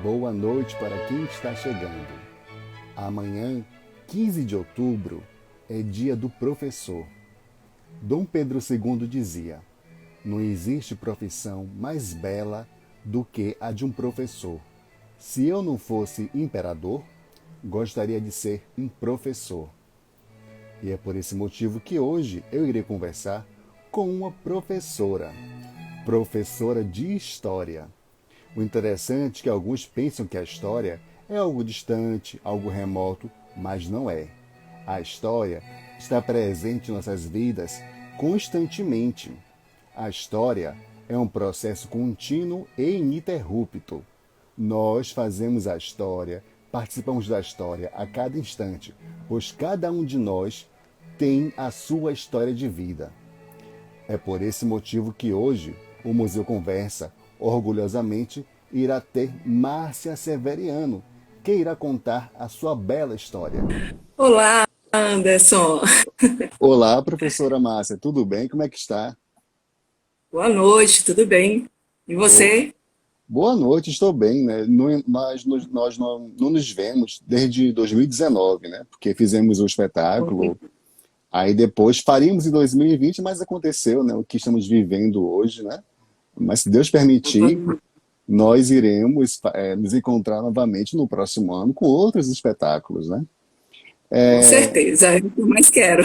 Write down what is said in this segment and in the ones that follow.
Boa noite para quem está chegando. Amanhã, 15 de outubro, é dia do professor. Dom Pedro II dizia: não existe profissão mais bela do que a de um professor. Se eu não fosse imperador, gostaria de ser um professor. E é por esse motivo que hoje eu irei conversar com uma professora de História. O interessante é que alguns pensam que a história é algo distante, algo remoto, mas não é. A história está presente em nossas vidas constantemente. A história é um processo contínuo e ininterrupto. Nós fazemos a história, participamos da história a cada instante, pois cada um de nós tem a sua história de vida. É por esse motivo que hoje o Museu Conversa, orgulhosamente, irá ter Márcia Severiano, que irá contar a sua bela história. Olá, Anderson. Olá, professora Márcia, tudo bem? Como é que está? Boa noite, tudo bem? E Ô, você? boa noite, estou bem, né? Nós não nos vemos desde 2019, né? Porque fizemos o espetáculo, aí depois faríamos em 2020, mas aconteceu, né? O que estamos vivendo hoje, né? Mas se Deus permitir, nós iremos nos encontrar novamente no próximo ano com outros espetáculos, né? Com certeza, é o que eu mais quero.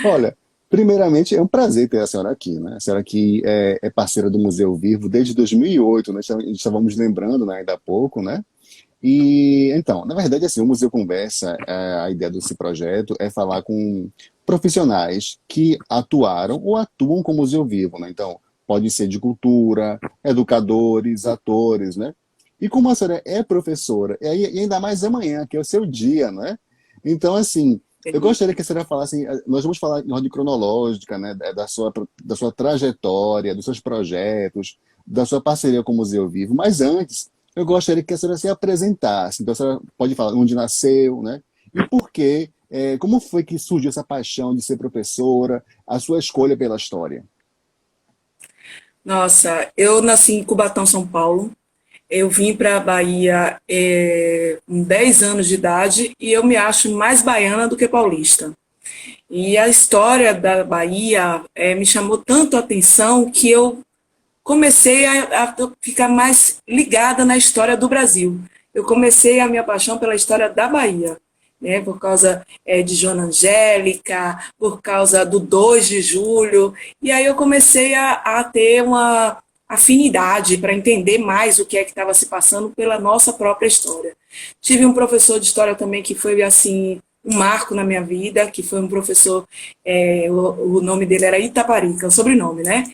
Olha, primeiramente é um prazer ter a senhora aqui, né? A senhora que é parceira do Museu Vivo desde 2008, né? Estávamos lembrando, né, ainda há pouco, né? E então, na verdade, assim, o Museu Conversa, a ideia desse projeto é falar com profissionais que atuaram ou atuam com o Museu Vivo, né? Então, pode ser de cultura, educadores, atores, né? E como a senhora é professora, e ainda mais amanhã, que é o seu dia, né? Então, assim, eu gostaria que a senhora falasse, nós vamos falar em ordem cronológica, né? Da sua trajetória, dos seus projetos, da sua parceria com o Museu Vivo, mas antes eu gostaria que a senhora se apresentasse. Então, a senhora pode falar onde nasceu, né? E por quê? Como foi que surgiu essa paixão de ser professora, a sua escolha pela história? Nossa, eu nasci em Cubatão, São Paulo. Eu vim para a Bahia com 10 anos de idade e eu me acho mais baiana do que paulista. E a história da Bahia me chamou tanto a atenção que eu comecei a ficar mais ligada na história do Brasil. Eu comecei a minha paixão pela história da Bahia, né, por causa de Joana Angélica, por causa do 2 de julho, e aí eu comecei a ter uma afinidade para entender mais o que é que estava se passando pela nossa própria história. Tive um professor de história também que foi assim um marco na minha vida, que foi um professor, o nome dele era Itaparica, o sobrenome, né?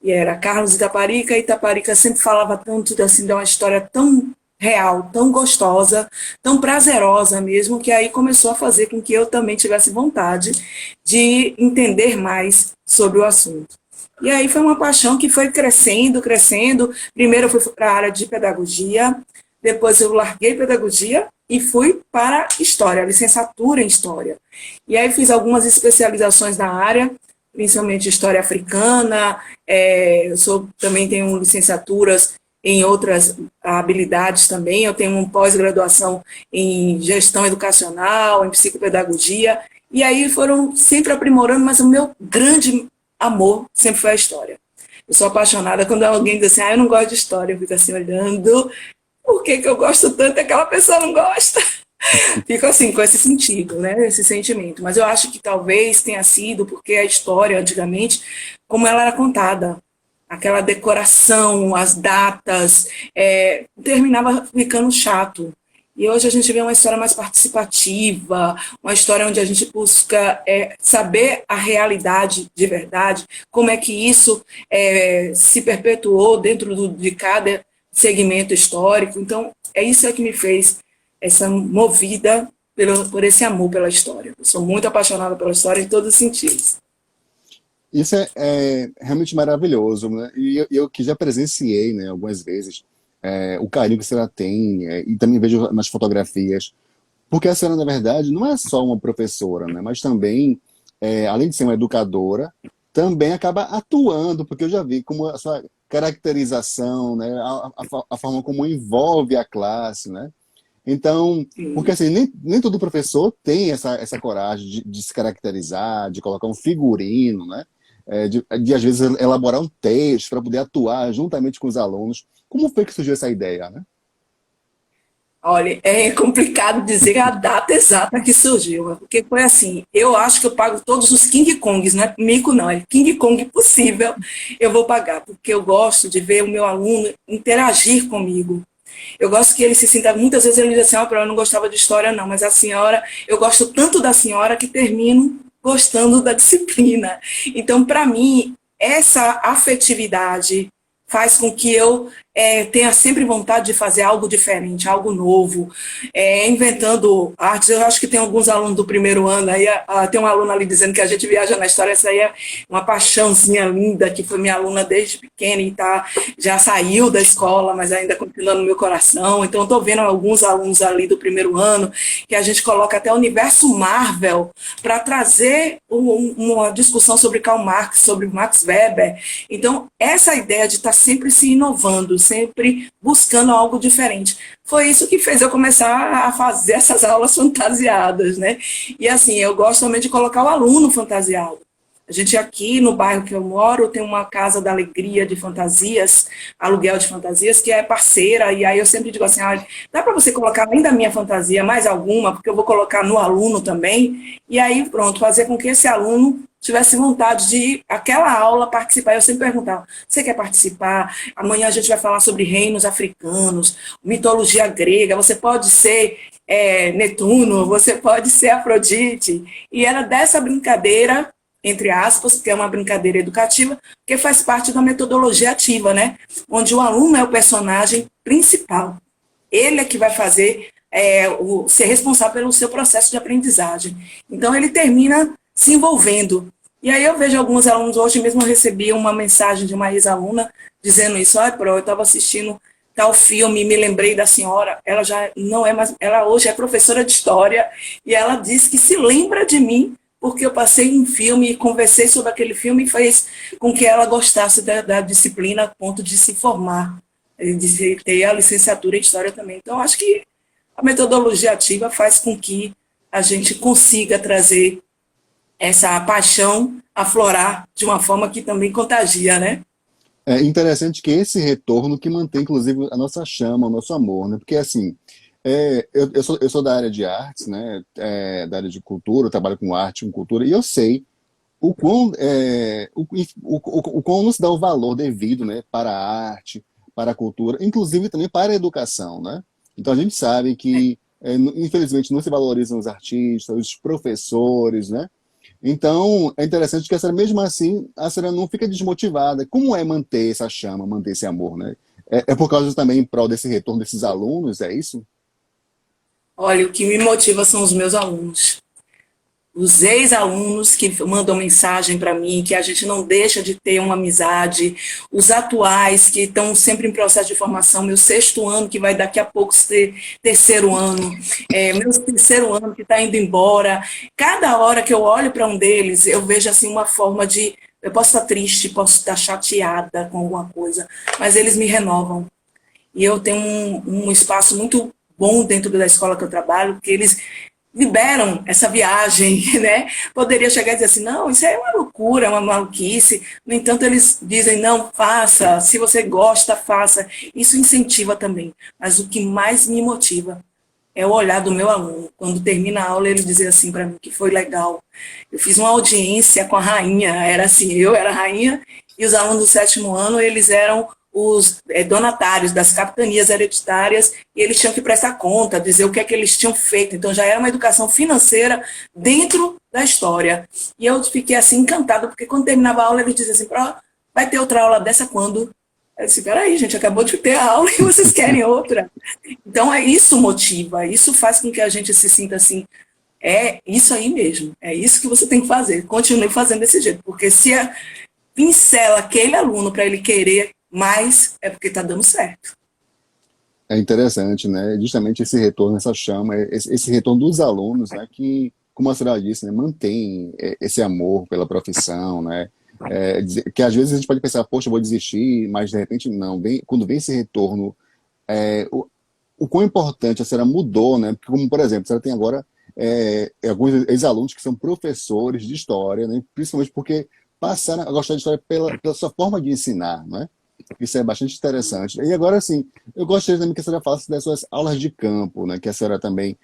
E era Carlos Itaparica. Itaparica sempre falava tanto assim, de uma história tão real, tão gostosa, tão prazerosa mesmo, que aí começou a fazer com que eu também tivesse vontade de entender mais sobre o assunto. E aí foi uma paixão que foi crescendo, crescendo. Primeiro eu fui para a área de pedagogia, depois eu larguei pedagogia e fui para história, licenciatura em história. E aí fiz algumas especializações na área, principalmente história africana. Também tenho licenciaturas em outras habilidades também. Eu tenho uma pós-graduação em gestão educacional, em psicopedagogia. E aí foram sempre aprimorando, mas o meu grande amor sempre foi a história. Eu sou apaixonada quando alguém diz assim, eu não gosto de história, eu fico assim olhando, por que eu gosto tanto e aquela pessoa não gosta? Fico assim, com esse sentido, né? Esse sentimento. Mas eu acho que talvez tenha sido porque a história, antigamente, como ela era contada, aquela decoração, as datas, terminava ficando chato. E hoje a gente vê uma história mais participativa, uma história onde a gente busca saber a realidade de verdade, como é que isso se perpetuou dentro de cada segmento histórico. Então, é isso que me fez essa movida por esse amor pela história. Eu sou muito apaixonada pela história em todos os sentidos. Isso é realmente maravilhoso, né? E eu que já presenciei, né, algumas vezes, o carinho que a senhora tem, e também vejo nas fotografias, porque a senhora, na verdade, não é só uma professora, né, mas também, além de ser uma educadora, também acaba atuando, porque eu já vi como a sua caracterização, né? A forma como envolve a classe, né? Então, porque Sim. assim, nem todo professor tem essa coragem de se caracterizar, de colocar um figurino, né? Às vezes, elaborar um texto para poder atuar juntamente com os alunos. Como foi que surgiu essa ideia, né? Olha, é complicado dizer a data exata que surgiu, porque foi assim, eu acho que eu pago todos os King Kongs, não é mico não, é King Kong possível, eu vou pagar, porque eu gosto de ver o meu aluno interagir comigo. Eu gosto que ele se sinta, muitas vezes ele diz assim, eu não gostava de história não, mas a senhora, eu gosto tanto da senhora que termino gostando da disciplina. Então, para mim, essa afetividade faz com que eu tenha sempre vontade de fazer algo diferente, algo novo, inventando artes. Eu acho que tem alguns alunos do primeiro ano, aí tem um aluno ali dizendo que a gente viaja na história, essa aí é uma paixãozinha linda, que foi minha aluna desde pequena e tá, já saiu da escola, mas ainda continua no meu coração. Então, estou vendo alguns alunos ali do primeiro ano, que a gente coloca até o universo Marvel para trazer uma discussão sobre Karl Marx, sobre Max Weber. Então, essa ideia de estar sempre se inovando, sempre buscando algo diferente. Foi isso que fez eu começar a fazer essas aulas fantasiadas, né? E assim, eu gosto também de colocar o aluno fantasiado. A gente aqui no bairro que eu moro tem uma casa da alegria de fantasias, aluguel de fantasias, que é parceira, e aí eu sempre digo assim, dá para você colocar além da minha fantasia mais alguma, porque eu vou colocar no aluno também, e aí pronto, fazer com que esse aluno tivesse vontade de aquela aula participar. Eu sempre perguntava, você quer participar? Amanhã a gente vai falar sobre reinos africanos, mitologia grega, você pode ser Netuno, você pode ser Afrodite. E era dessa brincadeira, entre aspas, que é uma brincadeira educativa, que faz parte da metodologia ativa, né? Onde o aluno é o personagem principal. Ele é que vai fazer, ser responsável pelo seu processo de aprendizagem. Então, ele termina se envolvendo. E aí eu vejo alguns alunos, hoje mesmo eu recebi uma mensagem de uma ex-aluna dizendo isso, Pro, eu estava assistindo tal filme, me lembrei da senhora, ela já não é mais, ela hoje é professora de história, e ela disse que se lembra de mim porque eu passei um filme e conversei sobre aquele filme e fez com que ela gostasse da disciplina a ponto de se formar, de ter a licenciatura em História também. Então, acho que a metodologia ativa faz com que a gente consiga trazer essa paixão aflorar de uma forma que também contagia, né? É interessante que esse retorno que mantém, inclusive, a nossa chama, o nosso amor, né? Porque, assim, eu sou da área de artes, né? Da área de cultura, eu trabalho com arte, com cultura, e eu sei o quão não se dá o valor devido, né? Para a arte, para a cultura, inclusive também para a educação, né? Então, a gente sabe que, infelizmente, não se valorizam os artistas, os professores, né? Então, é interessante que mesmo assim, a senhora não fica desmotivada. Como é manter essa chama, manter esse amor, né? É por causa também em prol desse retorno desses alunos, é isso? Olha, o que me motiva são os meus alunos. Os ex-alunos que mandam mensagem para mim, que a gente não deixa de ter uma amizade, os atuais que estão sempre em processo de formação, meu sexto ano, que vai daqui a pouco ser terceiro ano, meu terceiro ano que está indo embora. Cada hora que eu olho para um deles, eu vejo assim uma forma de. Eu posso estar triste, posso estar chateada com alguma coisa, mas eles me renovam. E eu tenho um espaço muito bom dentro da escola que eu trabalho, porque eles liberam essa viagem, né? Poderia chegar e dizer assim, não, isso é uma loucura, uma maluquice. No entanto, eles dizem, não, faça, se você gosta, faça. Isso incentiva também. Mas o que mais me motiva é o olhar do meu aluno. Quando termina a aula, ele dizer assim para mim que foi legal. Eu fiz uma audiência com a rainha, era assim, eu era a rainha e os alunos do sétimo ano, eles eram os donatários das capitanias hereditárias e eles tinham que prestar conta, dizer o que é que eles tinham feito. Então já era uma educação financeira dentro da história. E eu fiquei assim encantada, porque quando terminava a aula, eles diziam assim, vai ter outra aula dessa quando? Eu disse, peraí, gente, acabou de ter a aula e vocês querem outra. Então, isso motiva, isso faz com que a gente se sinta assim, é isso aí mesmo, é isso que você tem que fazer, continue fazendo desse jeito, porque se pincela aquele aluno para ele querer mais, é porque está dando certo. É interessante, né? Justamente esse retorno, essa chama, esse retorno dos alunos, né? Que, como a senhora disse, né? Mantém esse amor pela profissão, né? Que às vezes a gente pode pensar, poxa, eu vou desistir, mas de repente não. Quando vem esse retorno, é, o, o quão importante a senhora mudou, né? Porque, como, por exemplo, a senhora tem agora alguns ex-alunos que são professores de história, né? Principalmente porque passaram a gostar de história pela sua forma de ensinar, né? Isso é bastante interessante. E agora, assim, eu gostaria também que a senhora falasse das suas aulas de campo, né? Que a senhora também,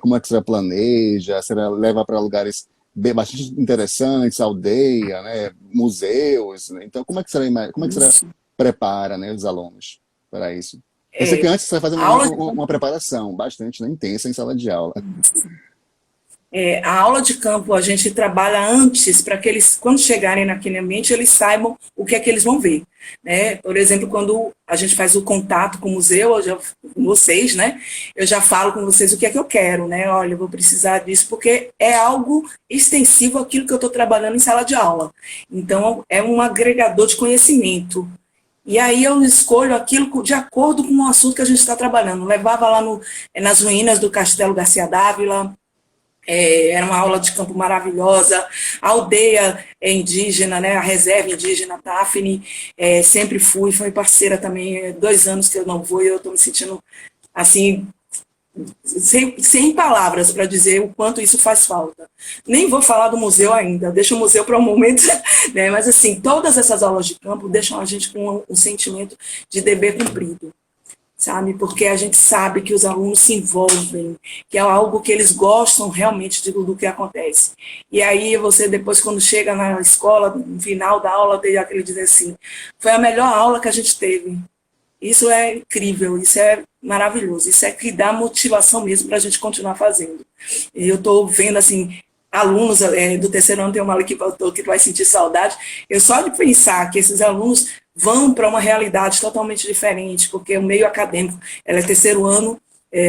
como é que a senhora planeja, a senhora leva para lugares bastante interessantes, aldeia, né? Museus, né? Então, como é que a senhora Isso. prepara, né, os alunos para isso? Eu sei que É, antes você vai fazer a aula de uma preparação bastante, né, intensa em sala de aula. A aula de campo a gente trabalha antes para que eles, quando chegarem naquele ambiente, eles saibam o que é que eles vão ver, né? Por exemplo, quando a gente faz o contato com o museu, com vocês, né? Eu já falo com vocês o que é que eu quero, né? Olha, eu vou precisar disso porque é algo extensivo àquilo que eu estou trabalhando em sala de aula. Então, é um agregador de conhecimento. E aí eu escolho aquilo de acordo com o assunto que a gente está trabalhando. Levava lá nas ruínas do Castelo Garcia Dávila, era uma aula de campo maravilhosa, a aldeia indígena, né, a reserva indígena Tafni, sempre foi parceira também, 2 anos que eu não vou e eu estou me sentindo assim, sem palavras para dizer o quanto isso faz falta. Nem vou falar do museu ainda, deixo o museu para um momento, né, mas assim, todas essas aulas de campo deixam a gente com um sentimento de dever cumprido, sabe? Porque a gente sabe que os alunos se envolvem, que é algo que eles gostam realmente do que acontece. E aí você depois, quando chega na escola, no final da aula, tem aquele dizer assim, foi a melhor aula que a gente teve. Isso é incrível, isso é maravilhoso, isso é que dá motivação mesmo para a gente continuar fazendo. E eu estou vendo, assim, alunos do terceiro ano, tem uma ali que voltou, que vai sentir saudade, eu só de pensar que esses alunos vão para uma realidade totalmente diferente, porque o meio acadêmico, ela é terceiro ano,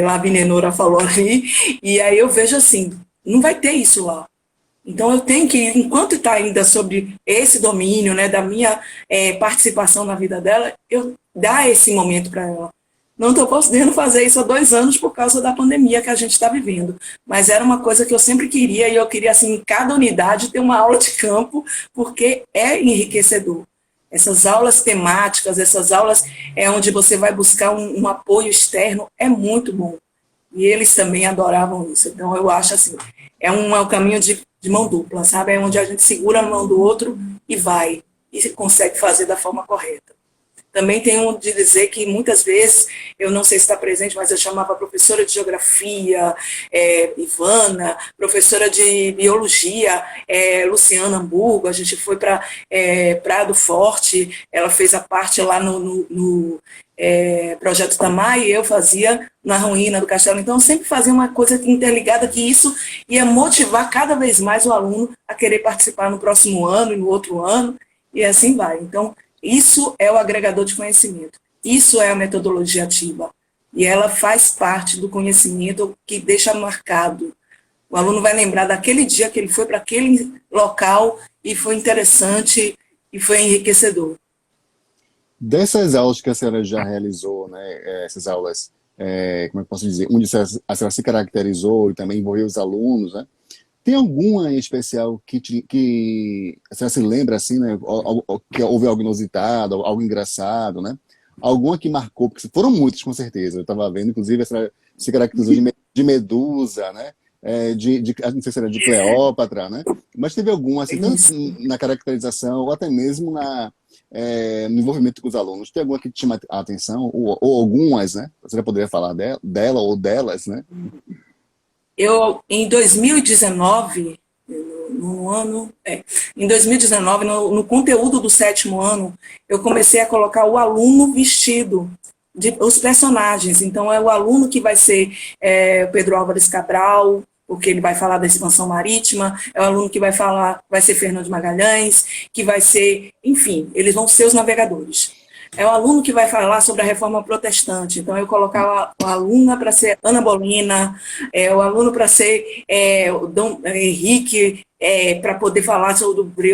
lá a Vinenora falou ali, e aí eu vejo assim, não vai ter isso lá. Então, eu tenho que, enquanto está ainda sobre esse domínio, né, da minha participação na vida dela, eu dar esse momento para ela. Não estou podendo fazer isso há 2 anos por causa da pandemia que a gente está vivendo, mas era uma coisa que eu sempre queria, e eu queria, assim, em cada unidade ter uma aula de campo, porque é enriquecedor. Essas aulas temáticas, essas aulas onde você vai buscar um apoio externo, é muito bom. E eles também adoravam isso. Então, eu acho assim, é um caminho de mão dupla, sabe? É onde a gente segura a mão do outro e vai, e consegue fazer da forma correta. Também tenho de dizer que muitas vezes, eu não sei se está presente, mas eu chamava a professora de geografia, Ivana, professora de biologia, Luciana Hamburgo, a gente foi para Praia do Forte, ela fez a parte lá no Projeto Tamar e eu fazia na ruína do castelo. Então, eu sempre fazia uma coisa interligada que isso ia motivar cada vez mais o aluno a querer participar no próximo ano e no outro ano, e assim vai. Então, isso é o agregador de conhecimento. Isso é a metodologia ativa. E ela faz parte do conhecimento que deixa marcado. O aluno vai lembrar daquele dia que ele foi para aquele local e foi interessante e foi enriquecedor. Dessas aulas que a senhora já realizou, né, essas aulas, como é que eu posso dizer, onde a senhora se caracterizou e também envolveu os alunos, né? Tem alguma em especial que a senhora se lembra, assim, né, que houve algo inusitado, algo engraçado, né? Alguma que marcou, porque foram muitas, com certeza. Eu estava vendo, inclusive, a senhora se caracterizou de Medusa, né? Não sei se era de Cleópatra, né? Mas teve alguma, assim, tanto Isso. na caracterização ou até mesmo no envolvimento com os alunos. Tem alguma que te chama a atenção? Ou algumas, né? Você já poderia falar dela ou delas, né? Em 2019, no ano, em 2019, no conteúdo do sétimo ano, eu comecei a colocar o aluno vestido, os personagens. Então, é o aluno que vai ser Pedro Álvares Cabral, porque ele vai falar da expansão marítima, é o aluno que vai falar, vai ser Fernando de Magalhães, que vai ser, enfim, eles vão ser os navegadores. É o aluno que vai falar sobre a reforma protestante. Então, eu colocava a aluna para ser Ana Bolina, o aluno para ser o Dom Henrique, para poder falar sobre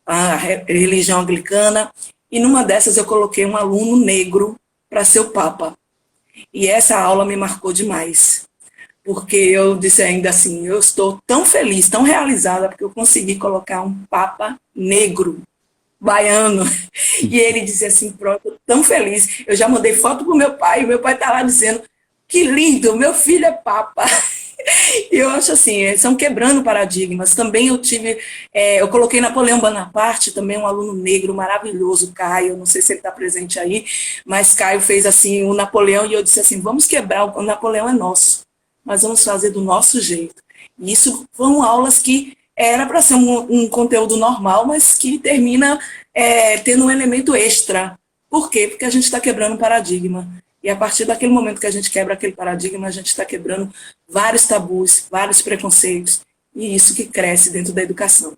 a religião anglicana. E numa dessas eu coloquei um aluno negro para ser o Papa. E essa aula me marcou demais, porque eu disse ainda assim, eu estou tão feliz, tão realizada, porque eu consegui colocar um papa negro, baiano. E ele dizia assim, pronto, tão feliz. Eu já mandei foto pro meu pai, e meu pai tá lá dizendo, que lindo, meu filho é papa. E eu acho assim, são quebrando paradigmas. Também eu coloquei Napoleão Bonaparte, também um aluno negro maravilhoso, Caio, não sei se ele está presente aí, mas Caio fez assim o Napoleão e eu disse assim, vamos quebrar, o Napoleão é nosso, mas vamos fazer do nosso jeito. E isso foram aulas que era para ser um conteúdo normal, mas que termina tendo um elemento extra. Por quê? Porque a gente está quebrando paradigma. E a partir daquele momento que a gente quebra aquele paradigma, a gente está quebrando vários tabus, vários preconceitos, e isso que cresce dentro da educação.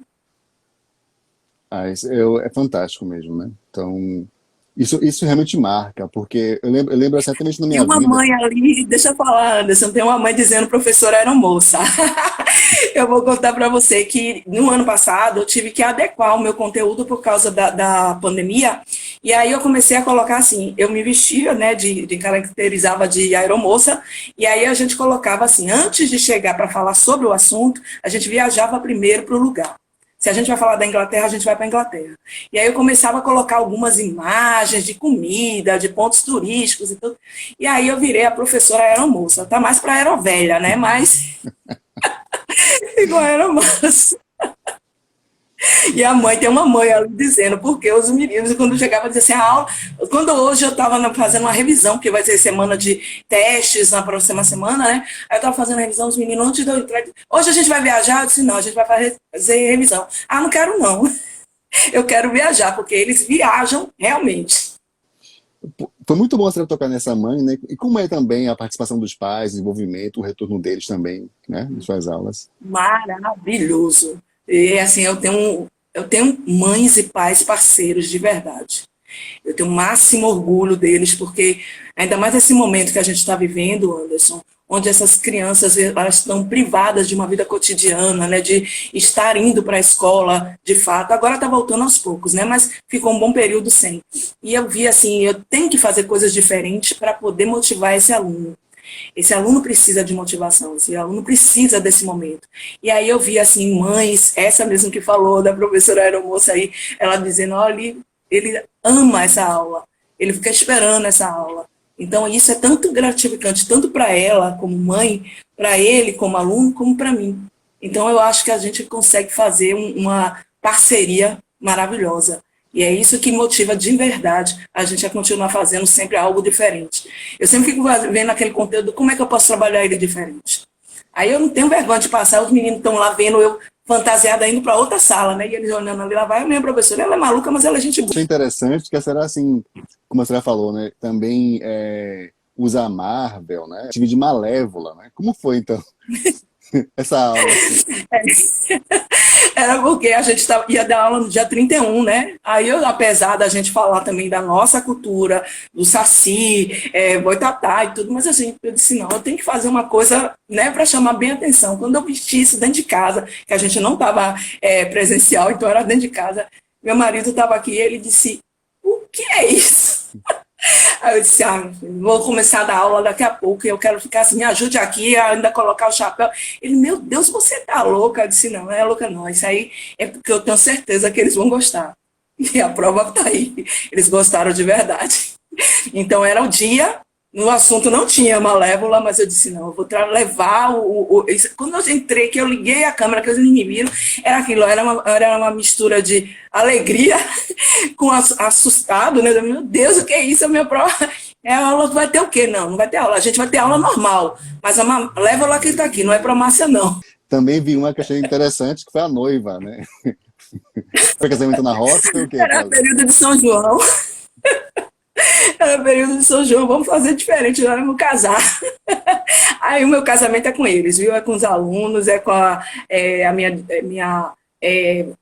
É fantástico mesmo, né? Então, isso realmente marca, porque eu lembro exatamente na Tem minha uma vida. mãe ali, deixa eu falar, Anderson, tem uma mãe dizendo, professora aeromoça. Eu vou contar para você que no ano passado eu tive que adequar o meu conteúdo por causa da pandemia, e aí eu comecei a colocar assim, eu me vestia, né, caracterizava de aeromoça, e aí a gente colocava assim, antes de chegar para falar sobre o assunto, a gente viajava primeiro para o lugar. Se a gente vai falar da Inglaterra, a gente vai para a Inglaterra. E aí eu começava a colocar algumas imagens de comida, de pontos turísticos e tudo. E aí eu virei a professora aeromoça. Tá mais para aerovelha, né? Mas igual aeromoça. E a mãe, tem uma mãe ali dizendo, porque os meninos, quando chegava, diziam assim, a aula, quando hoje eu estava fazendo uma revisão, porque vai ser semana de testes na próxima semana, né? Aí eu estava fazendo a revisão, os meninos, antes de eu entrar, hoje a gente vai viajar? Eu disse, não, a gente vai fazer revisão. Ah, não quero não, eu quero viajar, porque eles viajam realmente. Foi muito você tocar nessa mãe, né? E como é também a participação dos pais, o envolvimento, o retorno deles também, né? Em suas aulas. Maravilhoso. E assim, eu tenho mães e pais parceiros de verdade. Eu tenho o máximo orgulho deles, porque ainda mais nesse momento que a gente está vivendo, Anderson, onde essas crianças elas estão privadas de uma vida cotidiana, né, de estar indo para a escola, de fato. Agora está voltando aos poucos, né, mas ficou um bom período sem. E eu vi assim, eu tenho que fazer coisas diferentes para poder motivar esse aluno. Esse aluno precisa de motivação, esse aluno precisa desse momento. E aí eu vi assim, mães, essa mesmo que falou, da professora aeromoça aí, ela dizendo, olha, ele ama essa aula, ele fica esperando essa aula. Então isso é tanto gratificante, tanto para ela como mãe, para ele como aluno, como para mim. Então eu acho que a gente consegue fazer uma parceria maravilhosa. E é isso que motiva de verdade a gente a continuar fazendo sempre algo diferente. Eu sempre fico vendo aquele conteúdo, como é que eu posso trabalhar ele diferente? Aí eu não tenho vergonha de passar, os meninos estão lá vendo eu fantasiada indo para outra sala, né? E eles olhando ali, lá vai a minha professora, ela é maluca, mas ela é gente boa. Isso é interessante, que será assim, como a senhora falou, né? Também usa a Marvel, né? Tive de Malévola, né? Como foi, então, essa aula, assim? Era porque a gente ia dar aula no dia 31, né? Aí, apesar da gente falar também da nossa cultura, do Saci, Boitatá e tudo, mas assim, eu disse, não, eu tenho que fazer uma coisa, né, para chamar bem a atenção. Quando eu vesti isso dentro de casa, que a gente não estava presencial, então era dentro de casa, meu marido estava aqui e ele disse, o que é isso? Aí eu disse, vou começar a dar aula daqui a pouco, e eu quero ficar assim, me ajude aqui, a ainda colocar o chapéu. Ele, meu Deus, você tá louca? Eu disse, não é louca não, isso aí é porque eu tenho certeza que eles vão gostar. E a prova tá aí, eles gostaram de verdade. Então era o dia, no assunto não tinha Malévola, mas eu disse, não, eu vou levar Quando eu entrei, que eu liguei a câmera, que eles me viram, era aquilo, era uma mistura de alegria com assustado, né? Meu Deus, o que é isso? A minha prova. A aula vai ter o quê? Não, não vai ter aula. A gente vai ter aula normal. Mas a Malévola que está aqui, não é para Márcia, não. Também vi uma que achei interessante, que foi a noiva, né? Foi casamento na roça, foi o quê? Era período de São João. Era período de São João, vamos fazer diferente, nós vamos casar. Aí o meu casamento é com eles, viu? É com os alunos, é com a minha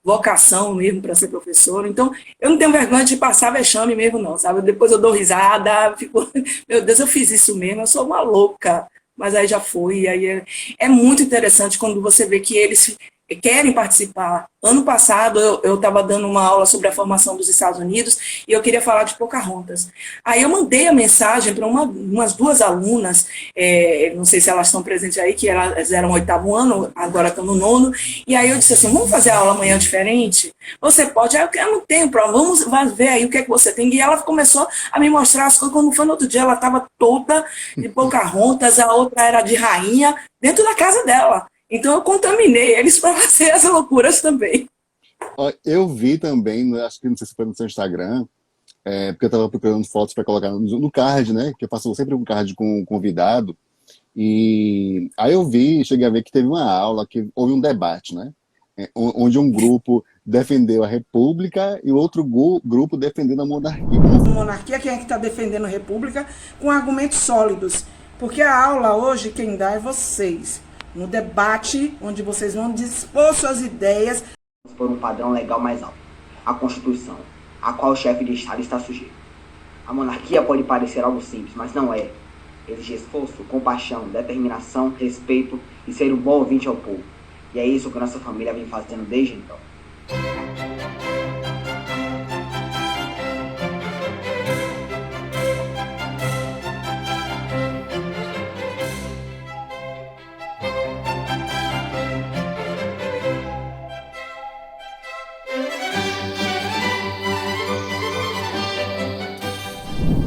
vocação mesmo para ser professora. Então, eu não tenho vergonha de passar vexame mesmo, não, sabe? Depois eu dou risada, fico, meu Deus, eu fiz isso mesmo, eu sou uma louca. Mas aí já foi, aí é muito interessante quando você vê que eles querem participar. Ano passado eu estava dando uma aula sobre a formação dos Estados Unidos e eu queria falar de Pocahontas. Aí eu mandei a mensagem para umas duas alunas, não sei se elas estão presentes aí, que elas eram 8º ano, agora estão no 9º, e aí eu disse assim, vamos fazer a aula amanhã diferente? Você pode? Aí eu não tenho prova, vamos ver aí o que é que você tem. E ela começou a me mostrar as coisas, quando foi no outro dia ela estava toda de Pocahontas, a outra era de rainha, dentro da casa dela. Então eu contaminei eles para fazer as loucuras também. Ó, eu vi também, acho que não sei se foi no seu Instagram, porque eu estava procurando fotos para colocar no card, né? Que eu faço sempre um card com um convidado. E aí eu cheguei a ver que teve uma aula, que houve um debate, né? Onde um grupo defendeu a República e o outro grupo defendendo a monarquia. Monarquia, quem é que está defendendo a República, com argumentos sólidos. Porque a aula hoje, quem dá é vocês. No debate, onde vocês vão dispor suas ideias por um padrão legal mais alto, a Constituição, a qual o chefe de Estado está sujeito. A monarquia pode parecer algo simples, mas não é. Exige esforço, compaixão, determinação, respeito e ser um bom ouvinte ao povo. E é isso que nossa família vem fazendo desde então.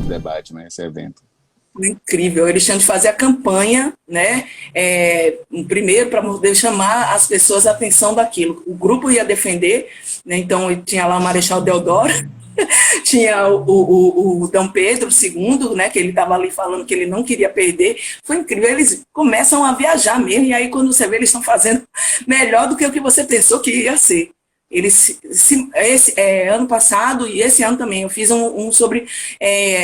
Debate, né? Esse evento. Incrível, eles tinham de fazer a campanha, né? Primeiro para poder chamar as pessoas a atenção daquilo. O grupo ia defender, né? Então tinha lá o Marechal Deodoro, tinha o Dom Pedro II, né? Que ele estava ali falando que ele não queria perder. Foi incrível, eles começam a viajar mesmo, e aí quando você vê, eles estão fazendo melhor do que o que você pensou que ia ser. Ano passado e esse ano também eu fiz um sobre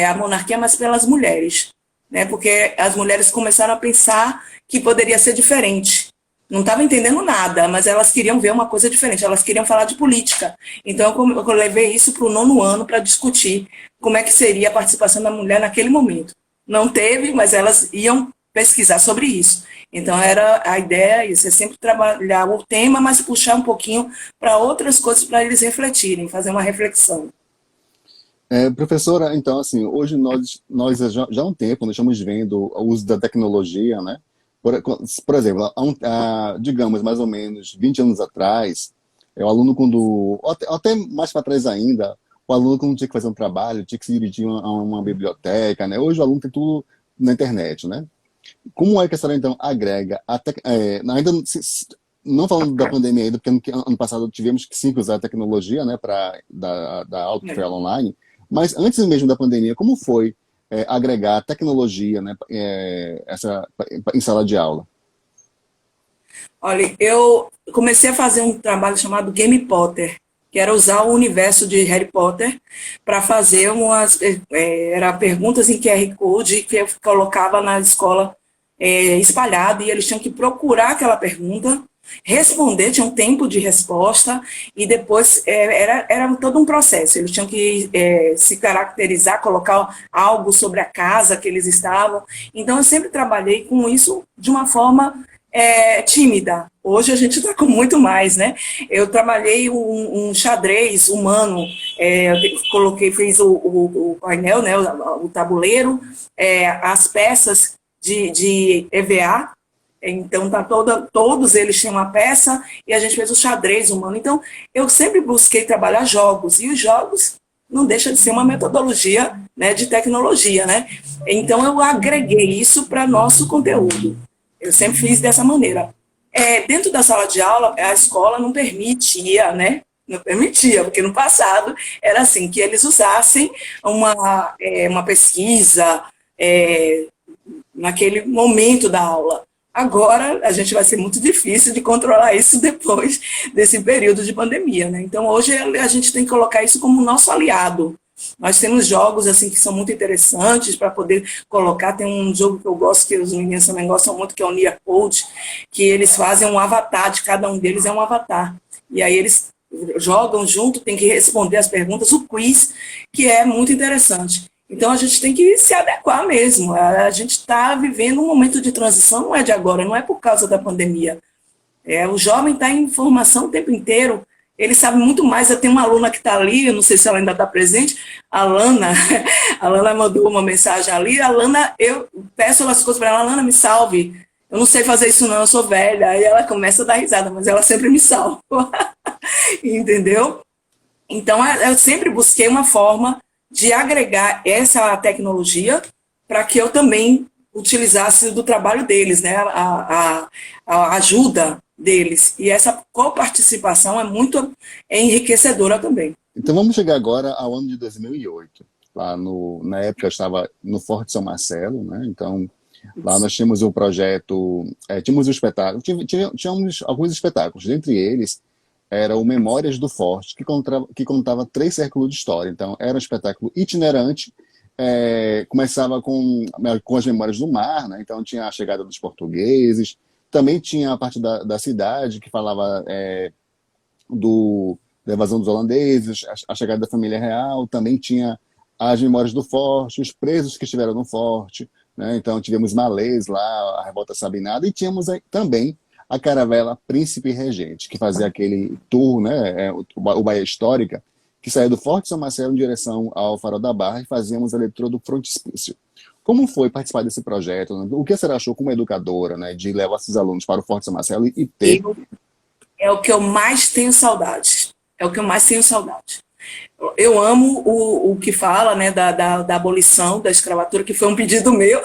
a monarquia, mas pelas mulheres, né? Porque as mulheres começaram a pensar que poderia ser diferente. Não estavam entendendo nada, mas elas queriam ver uma coisa diferente, elas queriam falar de política. Então eu levei isso para o 9º ano para discutir como é que seria a participação da mulher naquele momento. Não teve, mas elas iam pesquisar sobre isso. Então, era a ideia, isso é sempre trabalhar o tema, mas puxar um pouquinho para outras coisas para eles refletirem, fazer uma reflexão. Professora, então, assim, hoje nós já há um tempo, nós estamos vendo o uso da tecnologia, né? Por exemplo, digamos, mais ou menos 20 anos atrás, o aluno até mais para trás ainda, o aluno quando tinha que fazer um trabalho, tinha que se dirigir a uma biblioteca, né? Hoje o aluno tem tudo na internet, né? Como é que a senhora, então, agrega, ainda não falando da pandemia ainda, porque ano passado tivemos que sim usar a tecnologia, né, para dar aula que foi aula online, mas antes mesmo da pandemia, como foi agregar tecnologia, né, em sala de aula? Olha, eu comecei a fazer um trabalho chamado Game Potter, que era usar o universo de Harry Potter para fazer era perguntas em QR Code que eu colocava na escola espalhada, e eles tinham que procurar aquela pergunta, responder, tinha um tempo de resposta, e depois era todo um processo. Eles tinham que se caracterizar, colocar algo sobre a casa que eles estavam. Então eu sempre trabalhei com isso de uma forma tímida. Hoje a gente está com muito mais, né? Eu trabalhei um xadrez humano, fiz o painel, né, o tabuleiro, as peças de EVA, então todos eles tinham uma peça e a gente fez o xadrez humano. Então eu sempre busquei trabalhar jogos, e os jogos não deixa de ser uma metodologia, né, de tecnologia, né? Então eu agreguei isso para nosso conteúdo. Eu sempre fiz dessa maneira. Dentro da sala de aula, a escola não permitia, né? Não permitia, porque no passado era assim, que eles usassem uma pesquisa naquele momento da aula. Agora, a gente vai ser muito difícil de controlar isso depois desse período de pandemia, né? Então, hoje a gente tem que colocar isso como nosso aliado. Nós temos jogos assim que são muito interessantes para poder colocar. Tem um jogo que eu gosto, que os meninos também gostam muito, que é o Near Code, que eles fazem um avatar, de cada um deles é um avatar. E aí eles jogam junto, tem que responder as perguntas, o quiz, que é muito interessante. Então a gente tem que se adequar mesmo. A gente está vivendo um momento de transição, não é de agora, não é por causa da pandemia. O jovem está em formação o tempo inteiro, ele sabe muito mais. Eu tenho uma aluna que está ali, eu não sei se ela ainda está presente, a Lana, a Lana mandou uma mensagem ali, a Lana, eu peço as coisas para ela, Lana, me salve, eu não sei fazer isso não, eu sou velha, aí ela começa a dar risada, mas ela sempre me salva, entendeu? Então, eu sempre busquei uma forma de agregar essa tecnologia para que eu também utilizasse do trabalho deles, né, a ajuda deles. E essa coparticipação é enriquecedora também. Então vamos chegar agora ao ano de 2008. Lá na época eu estava no Forte São Marcelo, né? Então lá nós tínhamos o projeto, tínhamos o espetáculo, tínhamos alguns espetáculos, dentre eles era o Memórias do Forte, que contava 3 séculos de história. Então era um espetáculo itinerante, começava com as memórias do mar, né? Então tinha a chegada dos portugueses, também tinha a parte da cidade que falava da invasão dos holandeses, a chegada da família real, também tinha as memórias do forte, os presos que estiveram no forte, né? Então tivemos Malês lá, a Revolta Sabinada, e tínhamos também a caravela Príncipe Regente, que fazia aquele tour, né? O Bahia Histórica, que saía do Forte São Marcelo em direção ao Farol da Barra e fazíamos a leitura do frontispício. Como foi participar desse projeto? Né? O que você achou como educadora, né, de levar esses alunos para o Forte São Marcelo e ter... É o que eu mais tenho saudade. É o que eu mais tenho saudade. Eu amo o que fala, né, da abolição da escravatura, que foi um pedido meu.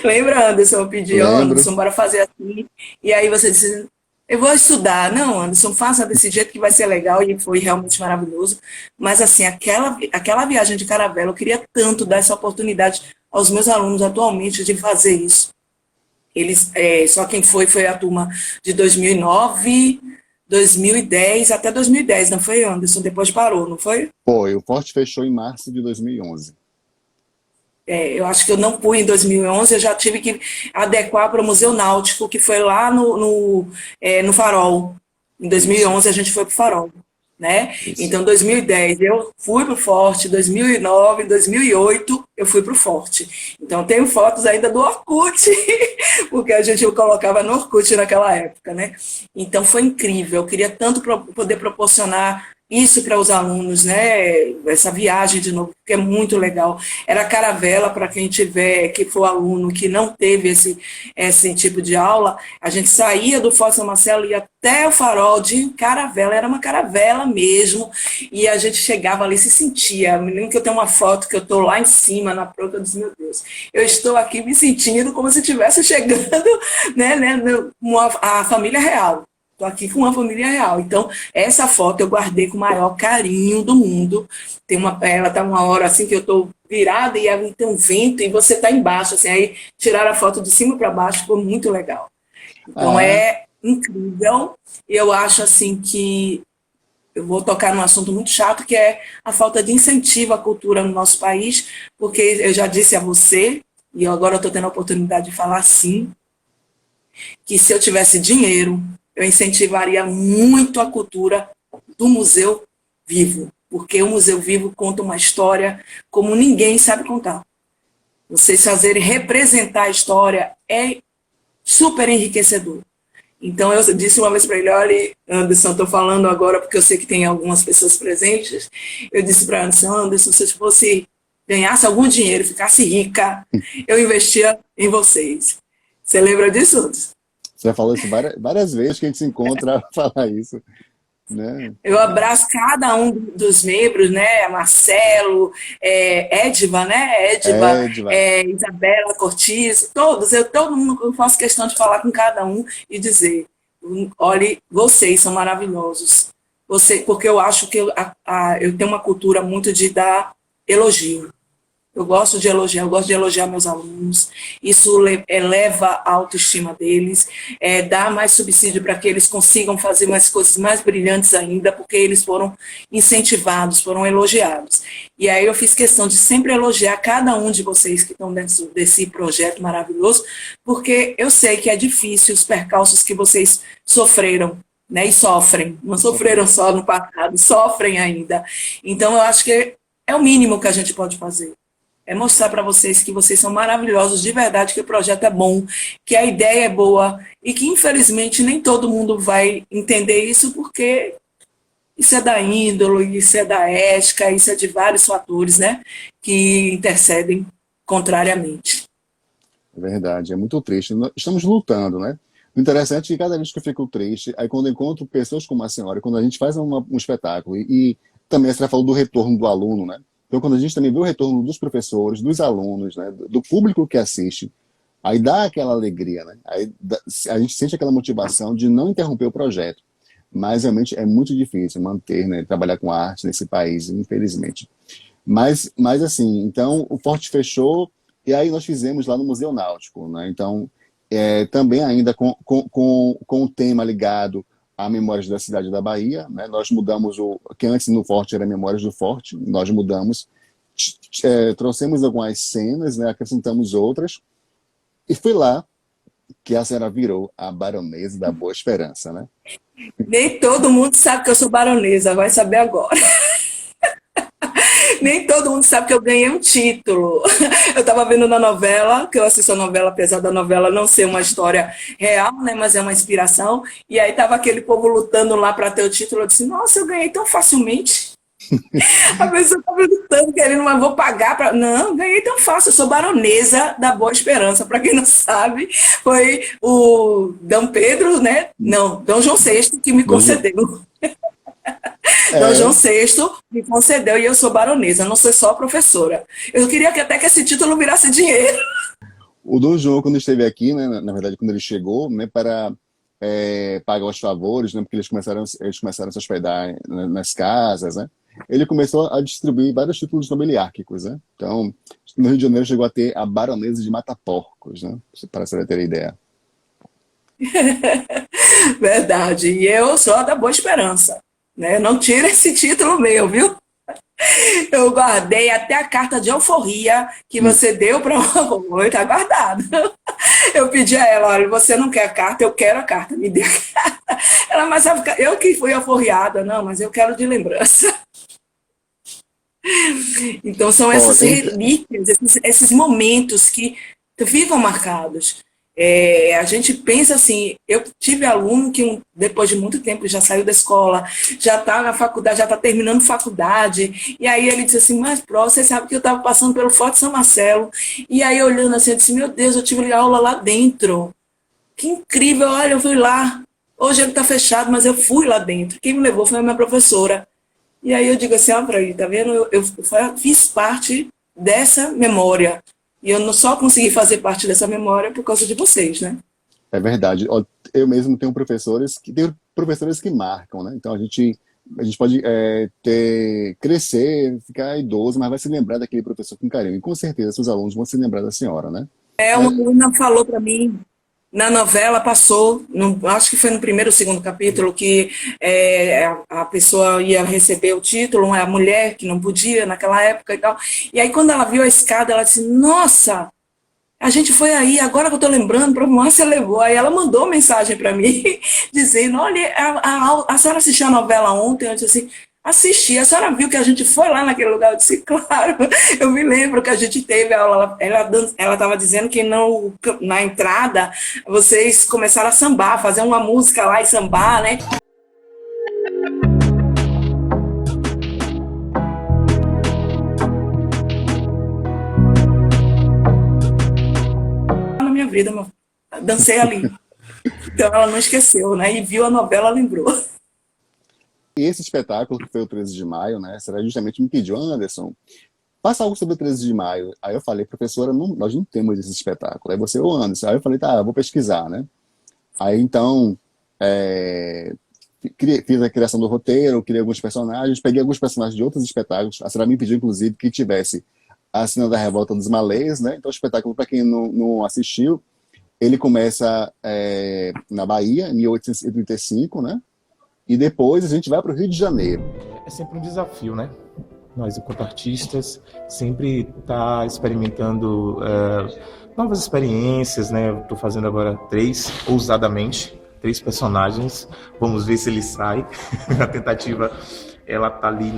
Lembra, Anderson? Eu pedi, Anderson, bora fazer assim. E aí você disse, eu vou estudar. Não, Anderson, faça desse jeito que vai ser legal. E foi realmente maravilhoso. Mas, assim, aquela viagem de caravela, eu queria tanto dar essa oportunidade aos meus alunos atualmente de fazer isso. Eles, só quem foi a turma de 2009, 2010, até 2010, não foi, Anderson? Depois parou, não foi? Foi, o Forte fechou em março de 2011. Eu acho que eu não fui em 2011, eu já tive que adequar para o Museu Náutico, que foi lá no Farol. Em 2011 a gente foi para o Farol. Né? Então, em 2010 eu fui para o Forte, 2009, 2008 eu fui para o Forte. Então, tenho fotos ainda do Orkut, porque a gente colocava no Orkut naquela época, né? Então, foi incrível. Eu queria tanto poder proporcionar isso para os alunos, né? Essa viagem de novo, que é muito legal. Era caravela para quem que for aluno, que não teve esse tipo de aula. A gente saía do Forte São Marcelo e ia até o Farol de caravela, era uma caravela mesmo, e a gente chegava ali, se sentia. Me lembro que eu tenho uma foto que eu estou lá em cima, na prova, eu disse, meu Deus, eu estou aqui me sentindo como se estivesse chegando, né, a família real. Estou aqui com uma família real. Então, essa foto eu guardei com o maior carinho do mundo. Ela está uma hora assim que eu estou virada e tem um vento e você está embaixo. Assim, aí tiraram a foto de cima para baixo, ficou muito legal. Então, é incrível. E eu acho assim que eu vou tocar num assunto muito chato, que é a falta de incentivo à cultura no nosso país, porque eu já disse a você, e agora eu estou tendo a oportunidade de falar assim, que se eu tivesse dinheiro, eu incentivaria muito a cultura do Museu Vivo, porque o Museu Vivo conta uma história como ninguém sabe contar. Vocês fazerem representar a história é super enriquecedor. Então, eu disse uma vez para ele, olha, Anderson, estou falando agora porque eu sei que tem algumas pessoas presentes, eu disse para Anderson, se eu ganhasse algum dinheiro, ficasse rica, eu investia em vocês. Você lembra disso, Anderson? Você já falou isso várias vezes que a gente se encontra para falar isso. Né? Eu abraço cada um dos membros, né? Marcelo, Edva, né? Edva, Isabela Cortiz, todos. Todo mundo, eu faço questão de falar com cada um e dizer, olhe, vocês são maravilhosos. Porque eu acho que eu tenho uma cultura muito de dar elogio. Eu gosto de elogiar meus alunos, isso eleva a autoestima deles, dá mais subsídio para que eles consigam fazer mais coisas mais brilhantes ainda, porque eles foram incentivados, foram elogiados. E aí eu fiz questão de sempre elogiar cada um de vocês que estão dentro desse projeto maravilhoso, porque eu sei que é difícil os percalços que vocês sofreram, né, e sofrem, não sofreram só no passado, sofrem ainda. Então eu acho que é o mínimo que a gente pode fazer. é mostrar para vocês que vocês são maravilhosos de verdade, que o projeto é bom, que a ideia é boa e que, infelizmente, nem todo mundo vai entender isso, porque isso é da índole, isso é da ética, isso é de vários fatores, né, que intercedem contrariamente. É verdade, é muito triste. Nós estamos lutando, né? O interessante é que cada vez que eu fico triste, aí quando eu encontro pessoas como a senhora, quando a gente faz um espetáculo, e também a senhora falou do retorno do aluno, né? Então, quando a gente também vê o retorno dos professores, dos alunos, né? Do público que assiste, aí dá aquela alegria, né? A gente sente aquela motivação de não interromper o projeto. Mas realmente é muito difícil manter, né? Trabalhar com arte nesse país, infelizmente. Mas assim, então o Forte fechou, e aí nós fizemos lá no Museu Náutico, né? Então, também ainda com o tema ligado a Memórias da Cidade da Bahia, né? Nós mudamos que antes no Forte era Memórias do Forte, nós mudamos, trouxemos algumas cenas, né? Acrescentamos outras, e foi lá que a senhora virou a Baronesa da Boa Esperança, né? Nem todo mundo sabe que eu sou baronesa, vai saber agora. Nem todo mundo sabe que eu ganhei um título. Eu estava vendo na novela, que eu assisto a novela, apesar da novela não ser uma história real, né, mas é uma inspiração. E aí estava aquele povo lutando lá para ter o título. Eu disse, nossa, eu ganhei tão facilmente. A pessoa estava lutando, querendo, mas vou pagar para. Não, ganhei tão fácil. Eu sou baronesa da Boa Esperança. Para quem não sabe, foi o Dom Pedro, né? Não, Dom João VI que me concedeu. Dom João VI me concedeu e eu sou baronesa, não sou só professora. Eu queria que até que esse título virasse dinheiro. O Dom João, quando esteve aqui, né, na verdade, quando ele chegou, né, para pagar os favores, né, porque eles começaram a se hospedar nas casas, né, ele começou a distribuir vários títulos nobiliárquicos, né? Então, no Rio de Janeiro chegou a ter a Baronesa de Mataporcos, né, para você ter ideia. Verdade, e eu sou a da Boa Esperança, né? Não tira esse título meu, viu? Eu guardei até a carta de alforria que você deu para o está guardado. Eu pedi a ela, olha, você não quer a carta, eu quero a carta, me dê a carta. Ela, mas eu que fui alforriada, não, mas eu quero de lembrança. Então são essas relíquias, esses momentos que ficam marcados. A gente pensa assim, eu tive aluno que depois de muito tempo já saiu da escola, já está na faculdade, já está terminando faculdade, e aí ele disse assim, mas você sabe que eu estava passando pelo Forte São Marcelo, e aí olhando assim, eu disse, meu Deus, eu tive aula lá dentro, que incrível, olha, eu fui lá, hoje ele está fechado, mas eu fui lá dentro, quem me levou foi a minha professora, e aí eu digo assim, ó, para ele, tá vendo, eu fiz parte dessa memória, e eu não só consegui fazer parte dessa memória por causa de vocês, né? É verdade. Eu mesmo tenho professores que marcam, né? Então a gente pode crescer, ficar idoso, mas vai se lembrar daquele professor com carinho. E com certeza seus alunos vão se lembrar da senhora, né? Uma aluna falou para mim, na novela passou, acho que foi no primeiro ou segundo capítulo, que a pessoa ia receber o título, a mulher que não podia naquela época e tal. E aí quando ela viu a escada, ela disse, nossa, a gente foi aí, agora que eu estou lembrando, para você levou. Aí ela mandou mensagem para mim, dizendo, olha, a senhora assistiu a novela ontem? Eu disse assim, assisti, a senhora viu que a gente foi lá naquele lugar? Eu disse, claro, eu me lembro que a gente teve a aula, ela estava dizendo que na entrada vocês começaram a sambar, fazer uma música lá e sambar, né? Na minha vida, dancei ali. Então ela não esqueceu, né? E viu a novela, lembrou. E esse espetáculo, que foi o 13 de maio, né, será justamente me pediu, Anderson, passa algo sobre o 13 de maio. Aí eu falei, professora, nós não temos esse espetáculo. Aí você, ô Anderson. Aí eu falei, tá, eu vou pesquisar, né? Aí então, fiz a criação do roteiro, criei alguns personagens, peguei alguns personagens de outros espetáculos. A senhora me pediu, inclusive, que tivesse a cena da Revolta dos Malês, né? Então o espetáculo, para quem não assistiu, ele começa na Bahia, em 1835, né? E depois a gente vai para o Rio de Janeiro. É sempre um desafio, né? Nós, enquanto artistas, sempre tá experimentando novas experiências, né? Estou fazendo agora 3, ousadamente, 3 personagens. Vamos ver se ele sai. A tentativa, ela tá ali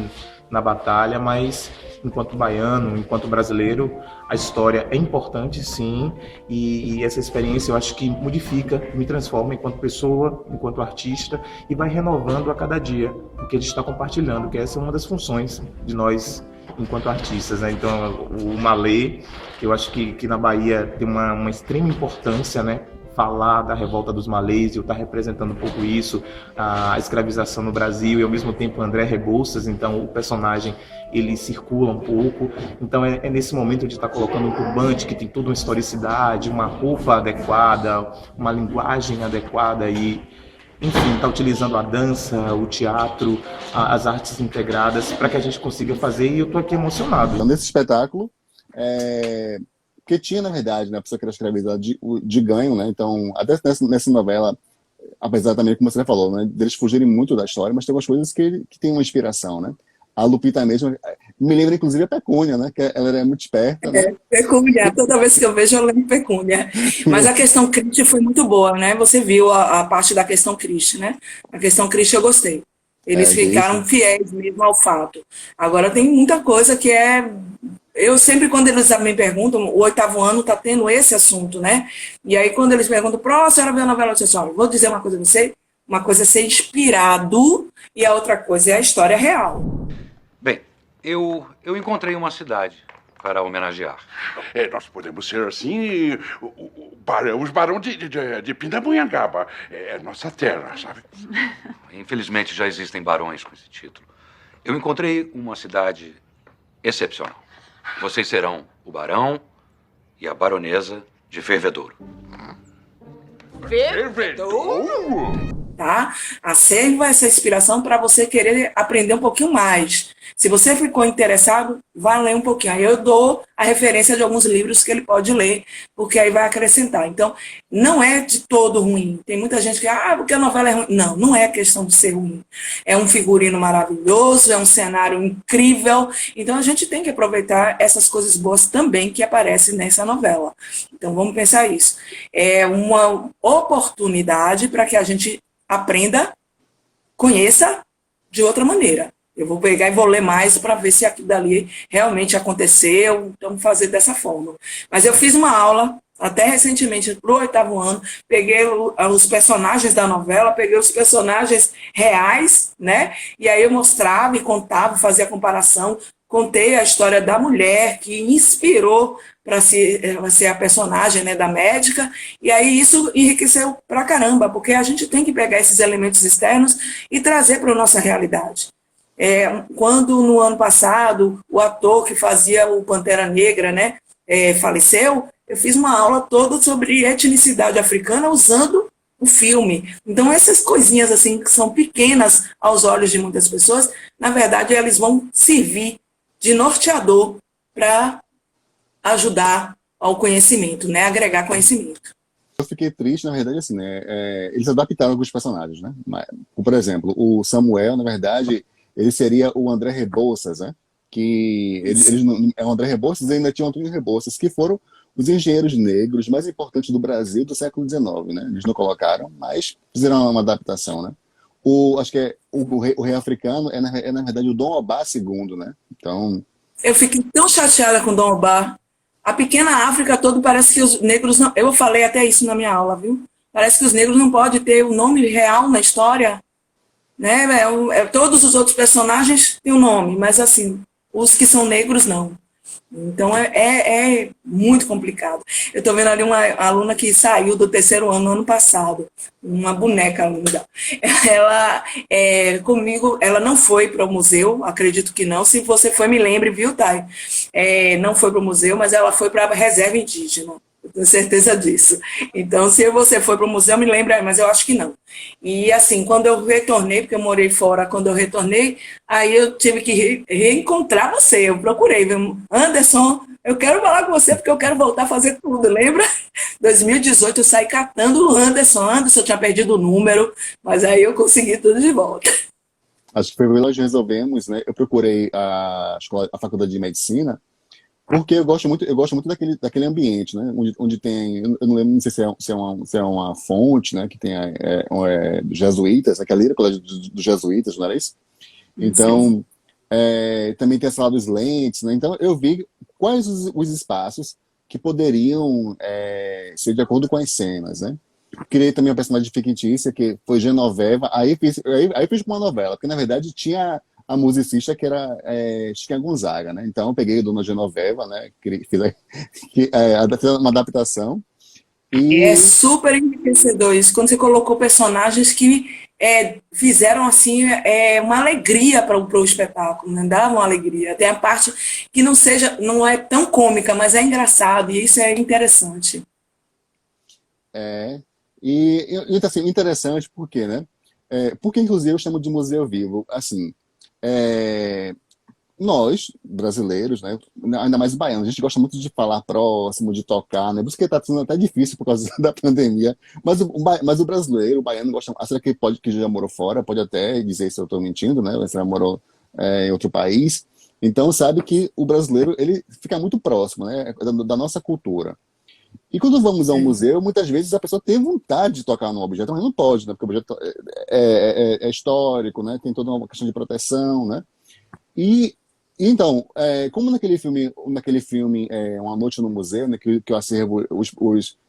na batalha, mas enquanto baiano, enquanto brasileiro, a história é importante, sim, e essa experiência eu acho que modifica, me transforma enquanto pessoa, enquanto artista, e vai renovando a cada dia o que a gente está compartilhando, que essa é uma das funções de nós enquanto artistas, né? Então, o Malê, que eu acho que na Bahia tem uma extrema importância, né? Falar da revolta dos malês, eu estar representando um pouco isso, a escravização no Brasil, e ao mesmo tempo André Rebouças, então o personagem ele circula um pouco, então é nesse momento de estar colocando um turbante que tem toda uma historicidade, uma roupa adequada, uma linguagem adequada e enfim, está utilizando a dança, o teatro, as artes integradas para que a gente consiga fazer, e eu estou aqui emocionado. Então, nesse espetáculo, porque tinha, na verdade, né, a pessoa que era escravizada de ganho, né? Então, até nessa novela, apesar também, como você falou, né, deles fugirem muito da história, mas tem algumas coisas que tem uma inspiração, né? A Lupita mesmo, me lembra inclusive a Pecúnia, né? Que ela era muito esperta, né? Pecúnia, toda vez que eu vejo eu lembro Pecúnia. Mas a questão Christie foi muito boa, né? Você viu a parte da questão Christie, né? A questão Christie eu gostei. Eles ficaram fiéis mesmo ao fato. Agora tem muita coisa que é... Eu sempre, quando eles me perguntam, o 8º ano está tendo esse assunto, né? E aí quando eles perguntam, a senhora viu a novela? Eu disse, olha, vou dizer uma coisa a você, uma coisa é ser inspirado e a outra coisa é a história real. Bem, eu encontrei uma cidade para homenagear. Nós podemos ser assim, os barão de Pindamonhangaba. É nossa terra, sabe? Infelizmente já existem barões com esse título. Eu encontrei uma cidade excepcional. Vocês serão o barão e a baronesa de Fervedouro. Fervedouro? Tá? A série vai ser inspiração para você querer aprender um pouquinho mais. Se você ficou interessado, vá ler um pouquinho. Aí eu dou a referência de alguns livros que ele pode ler, porque aí vai acrescentar. Então, não é de todo ruim. Tem muita gente que, porque a novela é ruim. Não, não é questão de ser ruim. É um figurino maravilhoso, é um cenário incrível. Então, a gente tem que aproveitar essas coisas boas também que aparecem nessa novela. Então, vamos pensar isso. É uma oportunidade para que a gente aprenda, conheça de outra maneira. Eu vou pegar e vou ler mais para ver se aquilo dali realmente aconteceu, então fazer dessa forma. Mas eu fiz uma aula, até recentemente, para o 8º ano, peguei os personagens da novela, peguei os personagens reais, né? E aí eu mostrava e contava, fazia comparação, contei a história da mulher que inspirou para ser a personagem, né, da médica, e aí isso enriqueceu pra caramba, porque a gente tem que pegar esses elementos externos e trazer para a nossa realidade. Quando no ano passado o ator que fazia o Pantera Negra, né, faleceu, eu fiz uma aula toda sobre etnicidade africana usando o filme. Então essas coisinhas assim que são pequenas aos olhos de muitas pessoas, na verdade eles vão servir de norteador para ajudar ao conhecimento, né, agregar conhecimento. Eu fiquei triste, na verdade, assim, né? Eles adaptaram alguns personagens, né? Por exemplo, o Samuel, na verdade, ele seria o André Rebouças, né? Que o André Rebouças e ainda tinha o Antônio Rebouças, que foram os engenheiros negros mais importantes do Brasil do século XIX, né? Eles não colocaram, mas fizeram uma adaptação, né? Acho que o rei africano na verdade, o Dom Obá II, né? Então... Eu fiquei tão chateada com o Dom Obá. A pequena África toda parece que os negros não... Eu falei até isso na minha aula, viu? Parece que os negros não podem ter o nome real na história, né? Todos os outros personagens têm um nome, mas assim, os que são negros não. Então é muito complicado. Eu estou vendo ali uma aluna que saiu do 3º ano, ano passado, uma boneca linda. Ela, comigo, ela não foi para o museu, acredito que não. Se você foi, me lembre, viu, Thay? Não foi para o museu, mas ela foi para a reserva indígena. Eu tenho certeza disso. Então, se você foi para o museu, me lembra, mas eu acho que não. E assim, quando eu retornei, porque eu morei fora, quando eu retornei, aí eu tive que reencontrar você. Eu procurei, viu? Anderson, eu quero falar com você porque eu quero voltar a fazer tudo, lembra? 2018 eu saí catando o Anderson. Anderson tinha perdido o número, mas aí eu consegui tudo de volta. Acho que foi o que nós resolvemos, né? Eu procurei a faculdade de medicina, porque eu gosto muito daquele ambiente, né? Onde tem, eu não lembro, não sei se é uma fonte, né? Que tem dos jesuítas, aquela era colégio dos jesuítas, não era isso? Então, Também tem essa lá dos lentes, né? Então eu vi quais os espaços que poderiam ser de acordo com as cenas, né? Criei também uma personagem fictícia que foi Genoveva, aí fiz uma novela, porque na verdade tinha a musicista que era Chiquinha Gonzaga, né? Então eu peguei a Dona Genoveva, né? Fiz uma adaptação É e super enriquecedor isso, quando você colocou personagens que fizeram assim uma alegria para o espetáculo, né? Dava uma alegria. Tem a parte que não é tão cômica, mas é engraçado, e isso é interessante. é, então, assim, interessante porque, né? Porque inclusive eu chamo de museu vivo, assim. é, Nós, brasileiros, né, ainda mais baianos, a gente gosta muito de falar próximo, de tocar, né? Por isso que está sendo até difícil por causa da pandemia. Mas o brasileiro, o baiano, gosta. Será que já morou fora? Pode até dizer se eu estou mentindo, né? Você já morou em outro país. Então, sabe que o brasileiro ele fica muito próximo, né, da nossa cultura. E quando vamos a um Sim. museu, muitas vezes a pessoa tem vontade de tocar no objeto, mas não pode, né? Porque o objeto é histórico, né? Tem toda uma questão de proteção, né? E então, como naquele filme Uma Noite no Museu, né, que o acervo,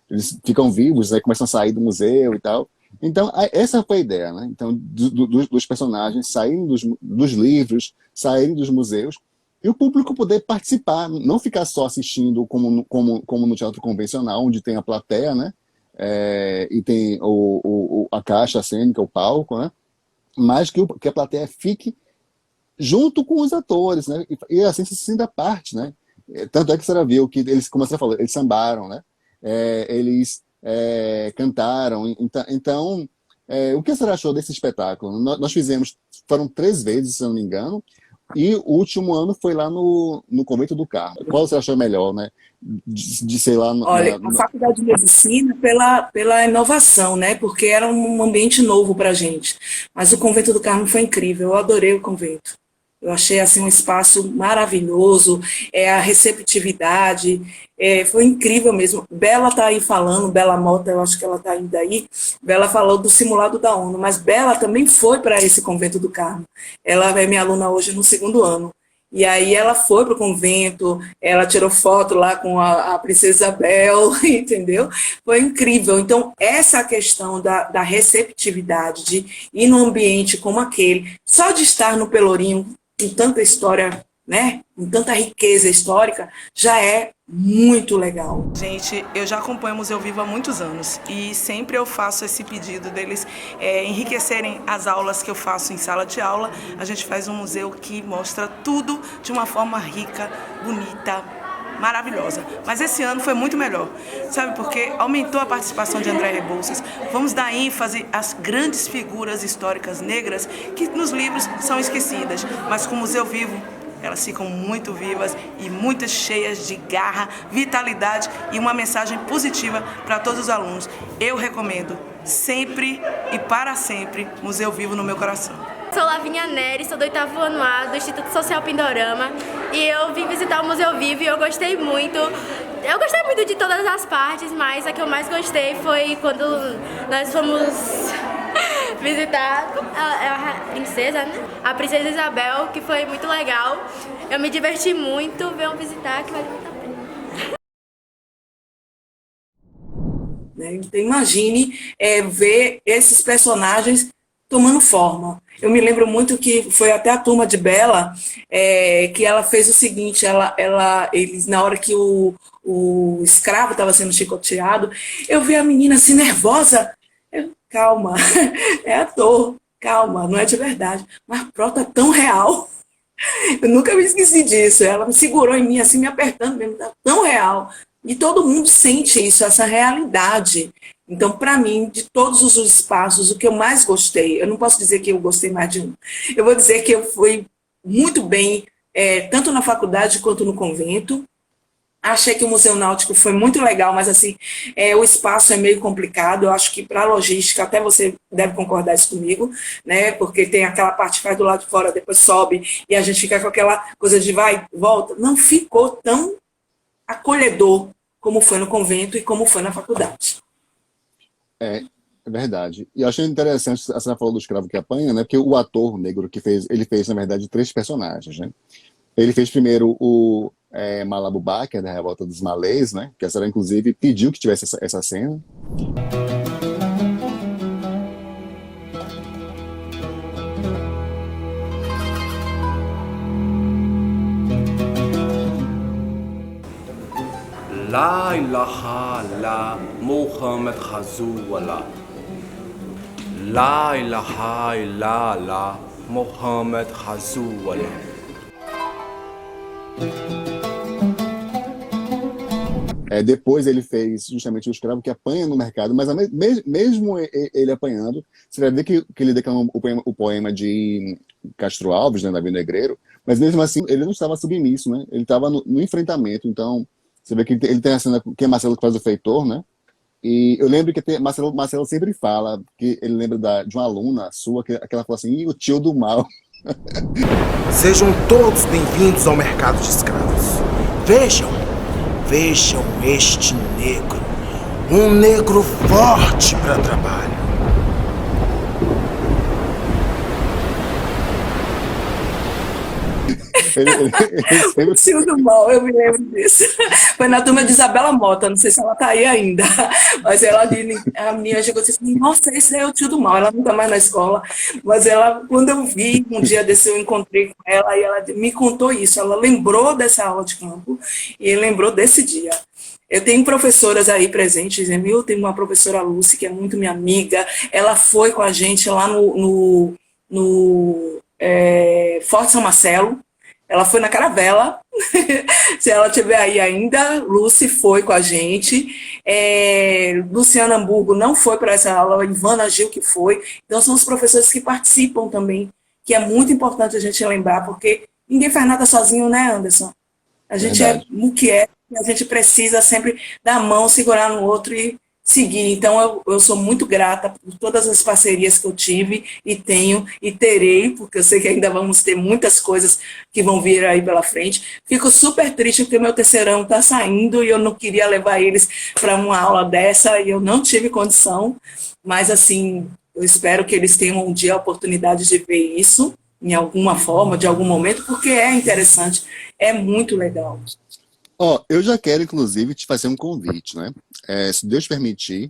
eles ficam vivos, né, começam a sair do museu e tal. Então, essa foi a ideia, né? Então, dos personagens saírem dos livros, saírem dos museus, e o público poder participar, não ficar só assistindo como no teatro convencional, onde tem a plateia, né? E tem a caixa cênica, o palco, né? Mas que a plateia fique junto com os atores, né? E assim se sinta parte, né? Tanto é que você viu que eles, como você falou, eles sambaram, né? Eles cantaram. Então, o que você achou desse espetáculo? Nós fizemos, foram 3 vezes, se eu não me engano, e o último ano foi lá no Convento do Carmo. Qual você achou melhor, né? De sei lá, Olha, a Faculdade de Medicina pela inovação, né? Porque era um ambiente novo para a gente. Mas o Convento do Carmo foi incrível, eu adorei o convento. Eu achei assim um espaço maravilhoso, a receptividade, foi incrível mesmo. Bela está aí falando, Bela Mota, eu acho que ela está ainda aí. Bela falou do simulado da ONU, mas Bela também foi para esse Convento do Carmo. Ela é minha aluna hoje no 2º ano. E aí ela foi para o convento, ela tirou foto lá com a Princesa Isabel, entendeu? Foi incrível. Então, essa questão da receptividade, de ir num ambiente como aquele, só de estar no Pelourinho, com tanta história, né? Com tanta riqueza histórica, já é muito legal. Gente, eu já acompanho o Museu Vivo há muitos anos e sempre eu faço esse pedido deles enriquecerem as aulas que eu faço em sala de aula. A gente faz um museu que mostra tudo de uma forma rica, bonita, maravilhosa. Mas esse ano foi muito melhor, sabe? Porque aumentou a participação de André Rebouças. Vamos dar ênfase às grandes figuras históricas negras que nos livros são esquecidas, mas com o Museu Vivo elas ficam muito vivas e muito cheias de garra, vitalidade e uma mensagem positiva para todos os alunos. Eu recomendo sempre e para sempre Museu Vivo no meu coração. Sou Lavínia Nery, sou do 8º ano A do Instituto Social Pindorama e eu vim visitar o Museu Vivo e eu gostei muito. Eu gostei muito de todas as partes, mas a que eu mais gostei foi quando nós fomos visitar a princesa, né? A Princesa Isabel, que foi muito legal. Eu me diverti muito, venham visitar, que vale muito a pena. Então, imagine ver esses personagens tomando forma. Eu me lembro muito que foi até a turma de Bela que ela fez o seguinte, eles, na hora que o escravo estava sendo chicoteado, eu vi a menina assim nervosa. Calma, é ator, calma, não é de verdade. Mas Prota é tão real. Eu nunca me esqueci disso. Ela me segurou em mim, assim, me apertando mesmo, tá tão real. E todo mundo sente isso, essa realidade. Então, para mim, de todos os espaços, o que eu mais gostei, eu não posso dizer que eu gostei mais de um. Eu vou dizer que eu fui muito bem, tanto na faculdade quanto no convento. Achei que o Museu Náutico foi muito legal, mas assim, o espaço é meio complicado. Eu acho que para a logística, até você deve concordar isso comigo, né? Porque tem aquela parte que faz do lado de fora, depois sobe, e a gente fica com aquela coisa de vai, volta. Não ficou tão acolhedor como foi no convento e como foi na faculdade. É verdade. E eu achei interessante, a senhora falou do escravo que apanha, né? Porque o ator negro que fez, ele fez, na verdade, três personagens, né? Ele fez primeiro o Malabubá, que é da Revolta dos Malês, né? Que a senhora, inclusive, pediu que tivesse essa cena. La ilaha la Muhammad Rasulullah. La ilaha illallah Muhammad Rasulullah. Depois ele fez justamente o escravo que apanha no mercado, mas mesmo ele apanhando, você vai ver que ele declama o poema de Castro Alves, né, Davi Negreiro, mas mesmo assim ele não estava submisso, né? Ele estava no enfrentamento. Então você vê que ele tem a cena que é Marcelo que faz o feitor, né? E eu lembro que Marcelo sempre fala que ele lembra de uma aluna sua que ela fala assim: "Ih, o tio do mal". Sejam todos bem-vindos ao mercado de escravos. Vejam este negro. Um negro forte para trabalho. O tio do mal, eu me lembro disso. Foi na turma de Isabela Mota, não sei se ela tá aí ainda, mas a menina chegou assim: "Nossa, esse é o tio do mal". Ela nunca mais na escola, mas ela, quando eu vi, um dia desse eu encontrei com ela e ela me contou isso. Ela lembrou dessa aula de campo e lembrou desse dia. Eu tenho professoras aí presentes, eu tenho uma professora Lúcia, que é muito minha amiga, ela foi com a gente lá no Forte São Marcelo. Ela foi na Caravela, se ela estiver aí ainda, Lucy foi com a gente, Luciana Hamburgo não foi para essa aula, Ivana Gil que foi, então são os professores que participam também, que é muito importante a gente lembrar, porque ninguém faz nada sozinho, né, Anderson? A gente Verdade. é o que é, a gente precisa sempre dar a mão, segurar no outro e seguir. Então, eu sou muito grata por todas as parcerias que eu tive e tenho e terei, porque eu sei que ainda vamos ter muitas coisas que vão vir aí pela frente. Fico super triste porque meu terceirão está saindo e eu não queria levar eles para uma aula dessa e eu não tive condição, mas assim, eu espero que eles tenham um dia a oportunidade de ver isso em alguma forma, de algum momento, porque é interessante, é muito legal. Eu já quero, inclusive, te fazer um convite, né? Se Deus permitir,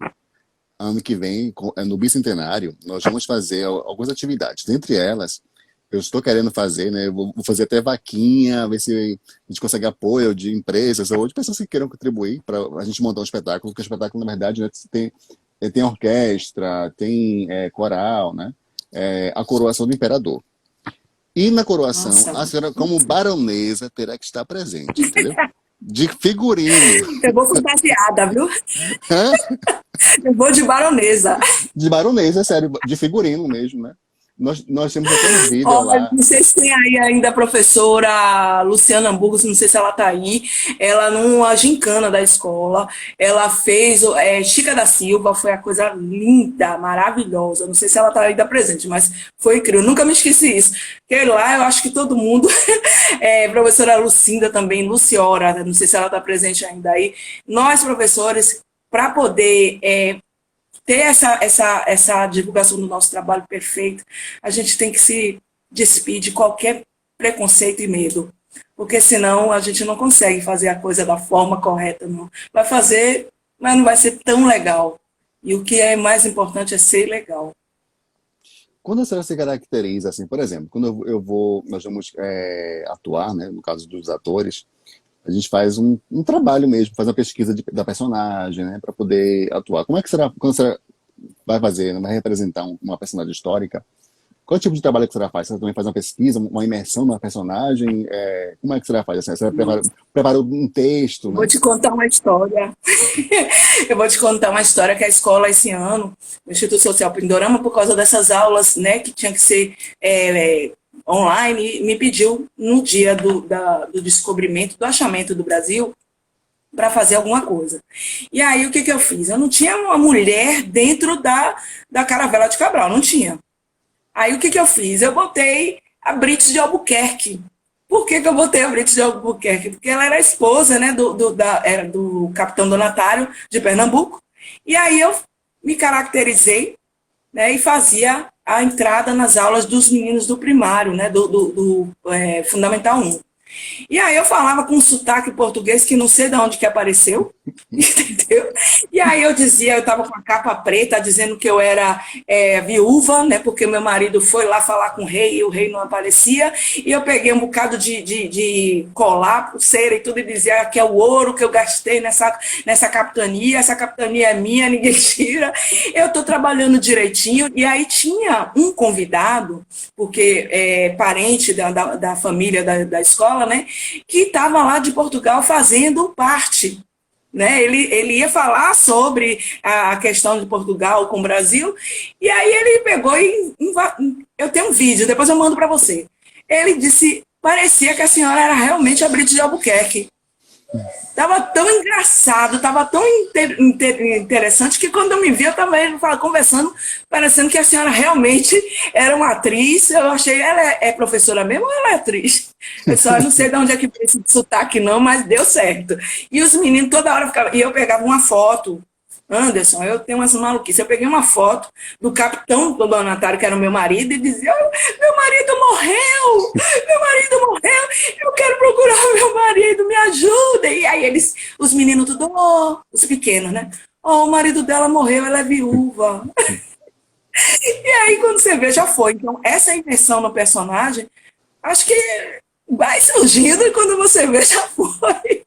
ano que vem, no Bicentenário, nós vamos fazer algumas atividades. Dentre elas, eu estou querendo fazer, né? Eu vou fazer até vaquinha, ver se a gente consegue apoio de empresas ou de pessoas que queiram contribuir para a gente montar um espetáculo, porque o espetáculo, na verdade, né, tem orquestra, tem coral, né? A coroação do imperador. E na coroação, Nossa, a senhora, como baronesa, terá que estar presente, entendeu? De figurino. eu vou fantasiada, viu? Hã? Eu vou de baronesa. De baronesa, sério, de figurino mesmo, né? Nós temos até um vídeo Olha, lá. não sei se tem aí ainda a professora Luciana Hamburgo, não sei se ela está aí. Ela, numa gincana da escola, ela fez Chica da Silva, foi a coisa linda, maravilhosa. Não sei se ela está ainda presente, mas foi incrível. Eu nunca me esqueci isso. Porque lá eu acho que todo mundo, professora Lucinda também, Luciora, não sei se ela está presente ainda aí. Nós, professores, para poder ter essa divulgação do nosso trabalho perfeito, a gente tem que se despir de qualquer preconceito e medo, porque senão a gente não consegue fazer a coisa da forma correta, não. Vai fazer, mas não vai ser tão legal. E o que é mais importante é ser legal. Quando a senhora se caracteriza, assim, por exemplo, quando nós vamos atuar, né, no caso dos atores, a gente faz um trabalho mesmo, faz uma pesquisa da personagem, né, para poder atuar. Como é que será, quando você vai fazer, vai representar uma personagem histórica, qual tipo de trabalho que você faz? Você também faz uma pesquisa, uma imersão numa personagem? Como é que você faz? Assim, você prepara um texto, né? Vou te contar uma história. Eu vou te contar uma história que a escola, esse ano, o Instituto Social Pindorama, por causa dessas aulas, né, que tinha que ser online, me pediu no dia do descobrimento, do achamento do Brasil, para fazer alguma coisa. E aí, o que eu fiz? Eu não tinha uma mulher dentro da Caravela de Cabral, não tinha. Aí, o que eu fiz? Eu botei a Brites de Albuquerque. Por que eu botei a Brites de Albuquerque? Porque ela era esposa, né, era do capitão Donatário de Pernambuco. E aí, eu me caracterizei, né, e fazia a entrada nas aulas dos meninos do primário, né, do Fundamental 1. E aí eu falava com um sotaque português que não sei de onde que apareceu, entendeu? E aí eu dizia, eu estava com a capa preta, dizendo que eu era viúva, né? Porque meu marido foi lá falar com o rei e o rei não aparecia. E eu peguei um bocado de colar, pulseira e tudo, e dizia que é o ouro que eu gastei nessa capitania, essa capitania é minha, ninguém tira. Eu estou trabalhando direitinho. E aí tinha um convidado, porque parente da família da escola, né, que estava lá de Portugal fazendo parte. Né? Ele ia falar sobre a questão de Portugal com o Brasil, e aí ele pegou e... Eu tenho um vídeo, depois eu mando para você. Ele disse, parecia que a senhora era realmente a Brite de Albuquerque. Estava tão engraçado, estava tão interessante que quando eu me vi, eu estava conversando, parecendo que a senhora realmente era uma atriz. Eu achei, ela é professora mesmo ou ela é atriz? Eu só não sei de onde é que veio esse sotaque não, mas deu certo. E os meninos toda hora ficavam, e eu pegava uma foto. Anderson, eu tenho umas maluquices. Eu peguei uma foto do capitão do donatário, que era o meu marido, e dizia, meu marido morreu, eu quero procurar meu marido, me ajuda. E aí os meninos tudo, os pequenos, né? O marido dela morreu, ela é viúva. E aí quando você vê, já foi. Então essa inversão no personagem, acho que vai surgindo e quando você vê, já foi.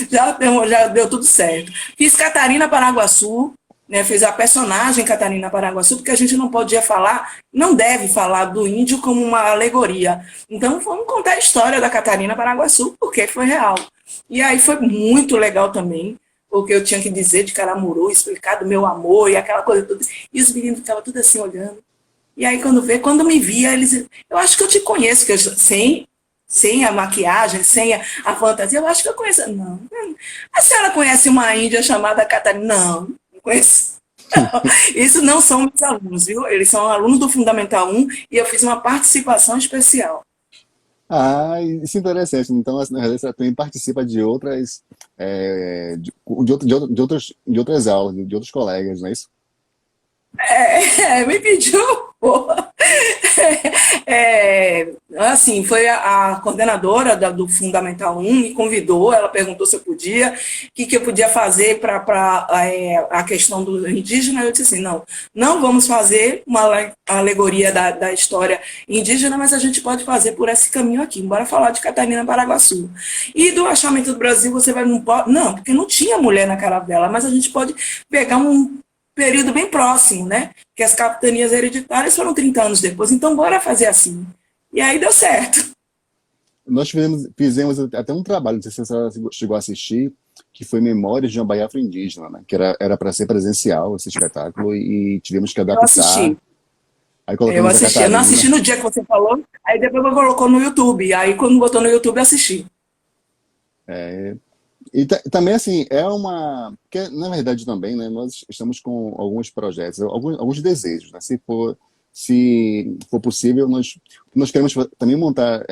Já deu tudo certo. Fiz Catarina Paraguaçu, né, fiz a personagem Catarina Paraguaçu, porque a gente não podia falar, não deve falar do índio como uma alegoria. Então vamos contar a história da Catarina Paraguaçu, porque foi real. E aí foi muito legal também, porque eu tinha que dizer de Caramuru, explicar do meu amor e aquela coisa toda. E os meninos ficavam tudo assim olhando. E aí quando me via, eles... Eu acho que eu te conheço, que eu sem a maquiagem, sem a fantasia, eu acho que eu conheço. Não. A senhora conhece uma índia chamada Catarina? Não conheço. Não. Isso não são meus alunos, viu? Eles são alunos do Fundamental 1 e eu fiz uma participação especial. Ah, isso é interessante. Então, na realidade, você também participa de outras, de outras aulas, de outros colegas, não é isso? Me pediu, porra. Assim, foi a coordenadora do Fundamental 1, me convidou, ela perguntou se eu podia, o que eu podia fazer para a questão do indígena. Eu disse assim, não vamos fazer uma alegoria da história indígena, mas a gente pode fazer por esse caminho aqui. Bora falar de Catarina Paraguaçu. E do achamento do Brasil, você vai... Não, porque não tinha mulher na caravela, mas a gente pode pegar um período bem próximo, né? Que as capitanias hereditárias foram 30 anos depois, então bora fazer assim. E aí deu certo. Nós fizemos até um trabalho, não sei se você chegou a assistir, que foi Memórias de uma Bahia Afro-Indígena, né? Que era para ser presencial esse espetáculo e tivemos que adaptar. Eu assisti. Aí eu assisti. Eu não assisti no dia que você falou, aí depois eu colocou no YouTube. Aí quando botou no YouTube, eu assisti. E também, assim, porque, na verdade, também, né, nós estamos com alguns projetos, alguns desejos, né? Se for possível, nós queremos também montar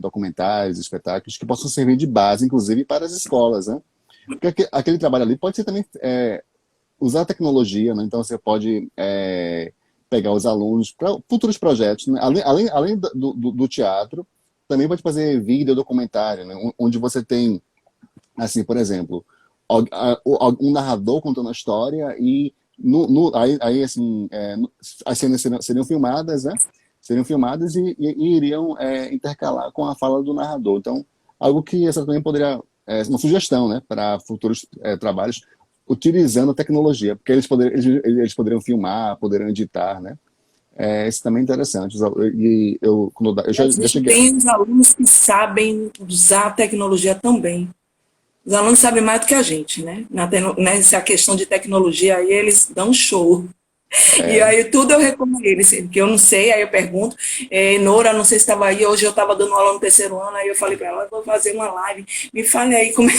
documentários, espetáculos que possam servir de base, inclusive, para as escolas, né? Porque aquele trabalho ali pode ser também usar a tecnologia, né? Então você pode pegar os alunos para futuros projetos, né? Além do teatro, também pode fazer vídeo, documentário, né? Onde você tem, assim, por exemplo, um narrador contando a história e aí assim, as cenas seriam filmadas, né? Seriam filmadas e iriam intercalar com a fala do narrador. Então, algo que essa também poderia, uma sugestão, né, para futuros trabalhos, utilizando a tecnologia, porque eles poderiam filmar, poderiam editar, né? Isso também é interessante. E eu já cheguei. Tem os alunos que sabem usar a tecnologia tão bem. Os alunos sabem mais do que a gente, né? Nessa questão de tecnologia aí, eles dão show. E aí tudo eu recomendo eles, porque eu não sei, aí eu pergunto, Nora, não sei se estava aí, hoje eu estava dando aula no 3º ano, aí eu falei para ela, eu vou fazer uma live, me fale aí como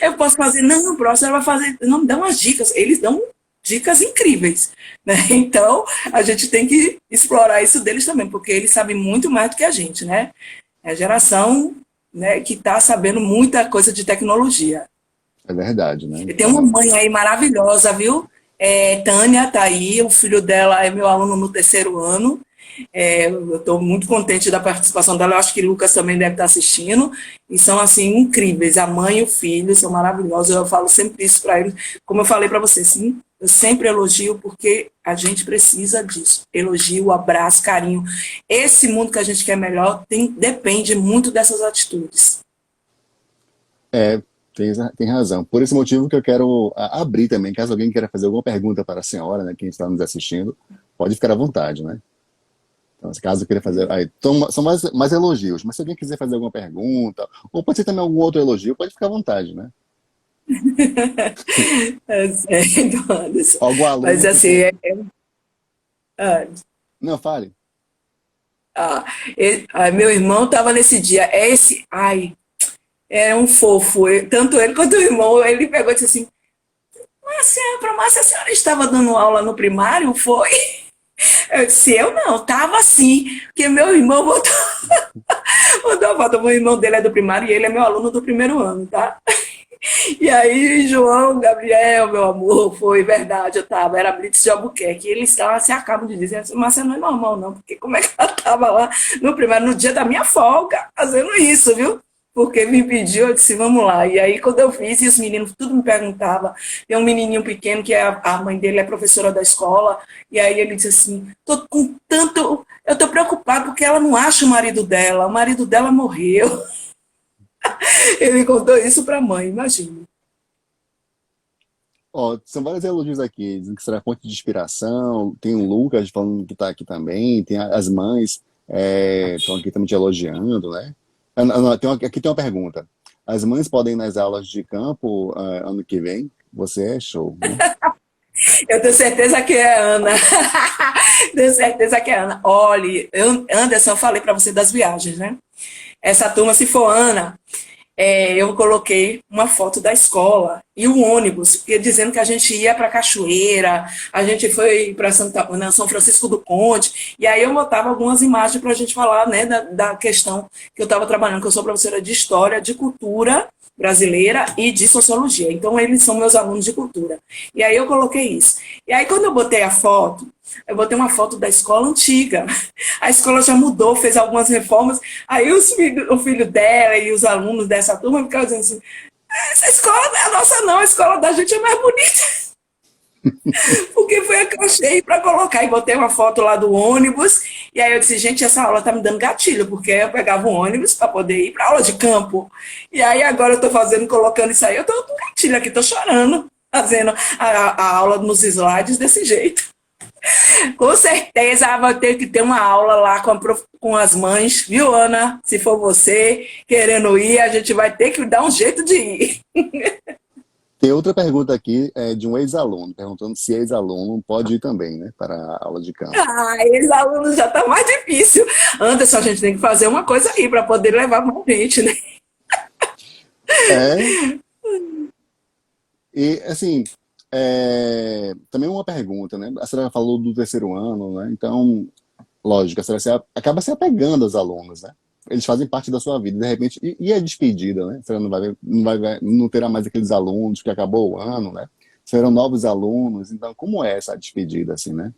eu posso fazer. Não, próximo ela vai fazer, não, me dá umas dicas, eles dão dicas incríveis, né? Então a gente tem que explorar isso deles também, porque eles sabem muito mais do que a gente, né? É a geração, né, que está sabendo muita coisa de tecnologia. É verdade, né? E tem uma mãe aí maravilhosa, viu? Tânia está aí, o filho dela é meu aluno no 3º ano. Eu estou muito contente da participação dela, eu acho que o Lucas também deve estar assistindo, e são, assim, incríveis, a mãe e o filho são maravilhosos, eu falo sempre isso para eles, como eu falei para vocês, sim, eu sempre elogio, porque a gente precisa disso, elogio, abraço, carinho, esse mundo que a gente quer melhor depende muito dessas atitudes. É, tem razão. Por esse motivo que eu quero abrir também, caso alguém queira fazer alguma pergunta para a senhora, né, quem está nos assistindo, pode ficar à vontade, né? Então, caso eu queira fazer. Aí, são mais elogios, mas se alguém quiser fazer alguma pergunta, ou pode ser também algum outro elogio, pode ficar à vontade, né? É certo, Anderson. Algum aluno Mas que assim, quer. Não, Não, fale. meu irmão estava nesse dia, é um fofo, tanto ele quanto o irmão, ele pegou e disse assim, Márcia, a senhora estava dando aula no primário, foi? Eu disse, eu não, estava sim, porque meu irmão botou a foto, o irmão dele é do primário e ele é meu aluno do 1º ano, tá? E aí, João, Gabriel, meu amor, foi verdade, eu estava, era Blitz de Albuquerque, e eles se acabam de dizer, Márcia, não é normal não, porque como é que ela estava lá no primário, no dia da minha folga, fazendo isso, viu? Porque me pediu, eu disse, vamos lá. E aí, quando eu fiz, e os meninos tudo me perguntavam. Tem um menininho pequeno, que a mãe dele é professora da escola, e aí ele disse assim, eu tô preocupado porque ela não acha o marido dela morreu. Ele contou isso para a mãe, imagina. Ó, são vários elogios aqui, dizendo que será fonte de inspiração. Tem o Lucas falando que está aqui também. Tem as mães estão aqui também te elogiando, né? Aqui tem uma pergunta. As mães podem ir nas aulas de campo ano que vem? Você é show, né? Eu tenho certeza que é a Ana. Tenho certeza que é a Ana. Olha, Anderson, eu falei para você das viagens, né? Essa turma, se for Ana, eu coloquei uma foto da escola e o ônibus, dizendo que a gente ia para Cachoeira, a gente foi para São Francisco do Conde, e aí eu botava algumas imagens para a gente falar, né, da questão que eu estava trabalhando, que eu sou professora de História, de Cultura brasileira e de Sociologia. Então, eles são meus alunos de Cultura. E aí eu coloquei isso. E aí, quando eu botei a foto, eu botei uma foto da escola antiga. A escola já mudou, fez algumas reformas. Aí o filho dela e os alunos dessa turma ficavam dizendo assim, essa escola não é a nossa não, a escola da gente é mais bonita. Porque foi a que eu achei para colocar. E botei uma foto lá do ônibus. E aí eu disse, gente, essa aula tá me dando gatilho, porque eu pegava o ônibus para poder ir para aula de campo. E aí agora eu tô colocando isso aí, eu tô com gatilho aqui, tô chorando, fazendo a aula nos slides desse jeito. Com certeza vai ter que ter uma aula lá com as mães, viu, Ana? Se for você querendo ir, a gente vai ter que dar um jeito de ir. Tem outra pergunta aqui de um ex-aluno, perguntando se ex-aluno pode ir também, né, para a aula de campo. Ex-aluno já está mais difícil. Anderson, a gente tem que fazer uma coisa aí para poder levar mais gente, né? E, assim, também uma pergunta, né? A senhora falou do 3º ano, né? Então, lógico, a senhora acaba se apegando aos alunos, né? Eles fazem parte da sua vida, de repente, e a despedida, né? Você não terá mais aqueles alunos que acabou o ano, né? Serão novos alunos, então como é essa despedida, assim, né?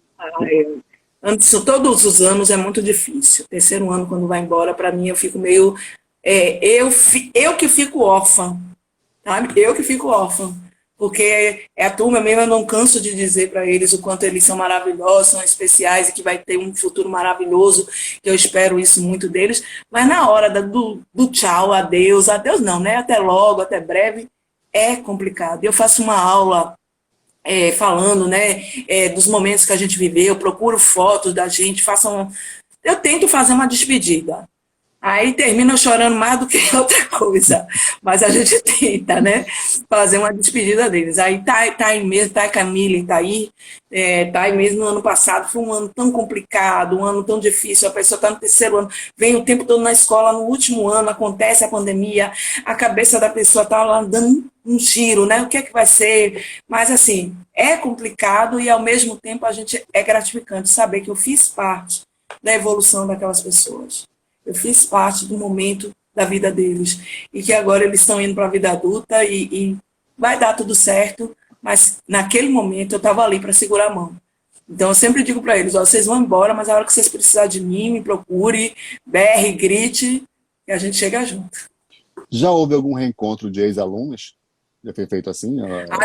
Anderson, todos os anos é muito difícil. 3º ano, quando vai embora, para mim, eu fico meio... eu que fico órfã, sabe? Eu que fico órfã. Porque a turma mesmo, eu não canso de dizer para eles o quanto eles são maravilhosos, são especiais e que vai ter um futuro maravilhoso, que eu espero isso muito deles, mas na hora do tchau, adeus não, né? Até logo, até breve, é complicado. Eu faço uma aula falando, né, dos momentos que a gente viveu, eu procuro fotos da gente, eu tento fazer uma despedida. Aí termina chorando mais do que outra coisa. Mas a gente tenta, né? Fazer uma despedida deles. Aí Thay mesmo, Thay Camille, Thay mesmo no ano passado foi um ano tão complicado, um ano tão difícil. A pessoa está no 3º ano, vem o tempo todo na escola, no último ano acontece a pandemia, a cabeça da pessoa está lá dando um giro, né? O que é que vai ser? Mas assim, é complicado e ao mesmo tempo é gratificante saber que eu fiz parte da evolução daquelas pessoas. Eu fiz parte do momento da vida deles. E que agora eles estão indo para a vida adulta e vai dar tudo certo, mas naquele momento eu estava ali para segurar a mão. Então eu sempre digo para eles, ó, vocês vão embora, mas a hora que vocês precisarem de mim, me procure, berre, grite, e a gente chega junto. Já houve algum reencontro de ex-alunos? Já foi feito assim?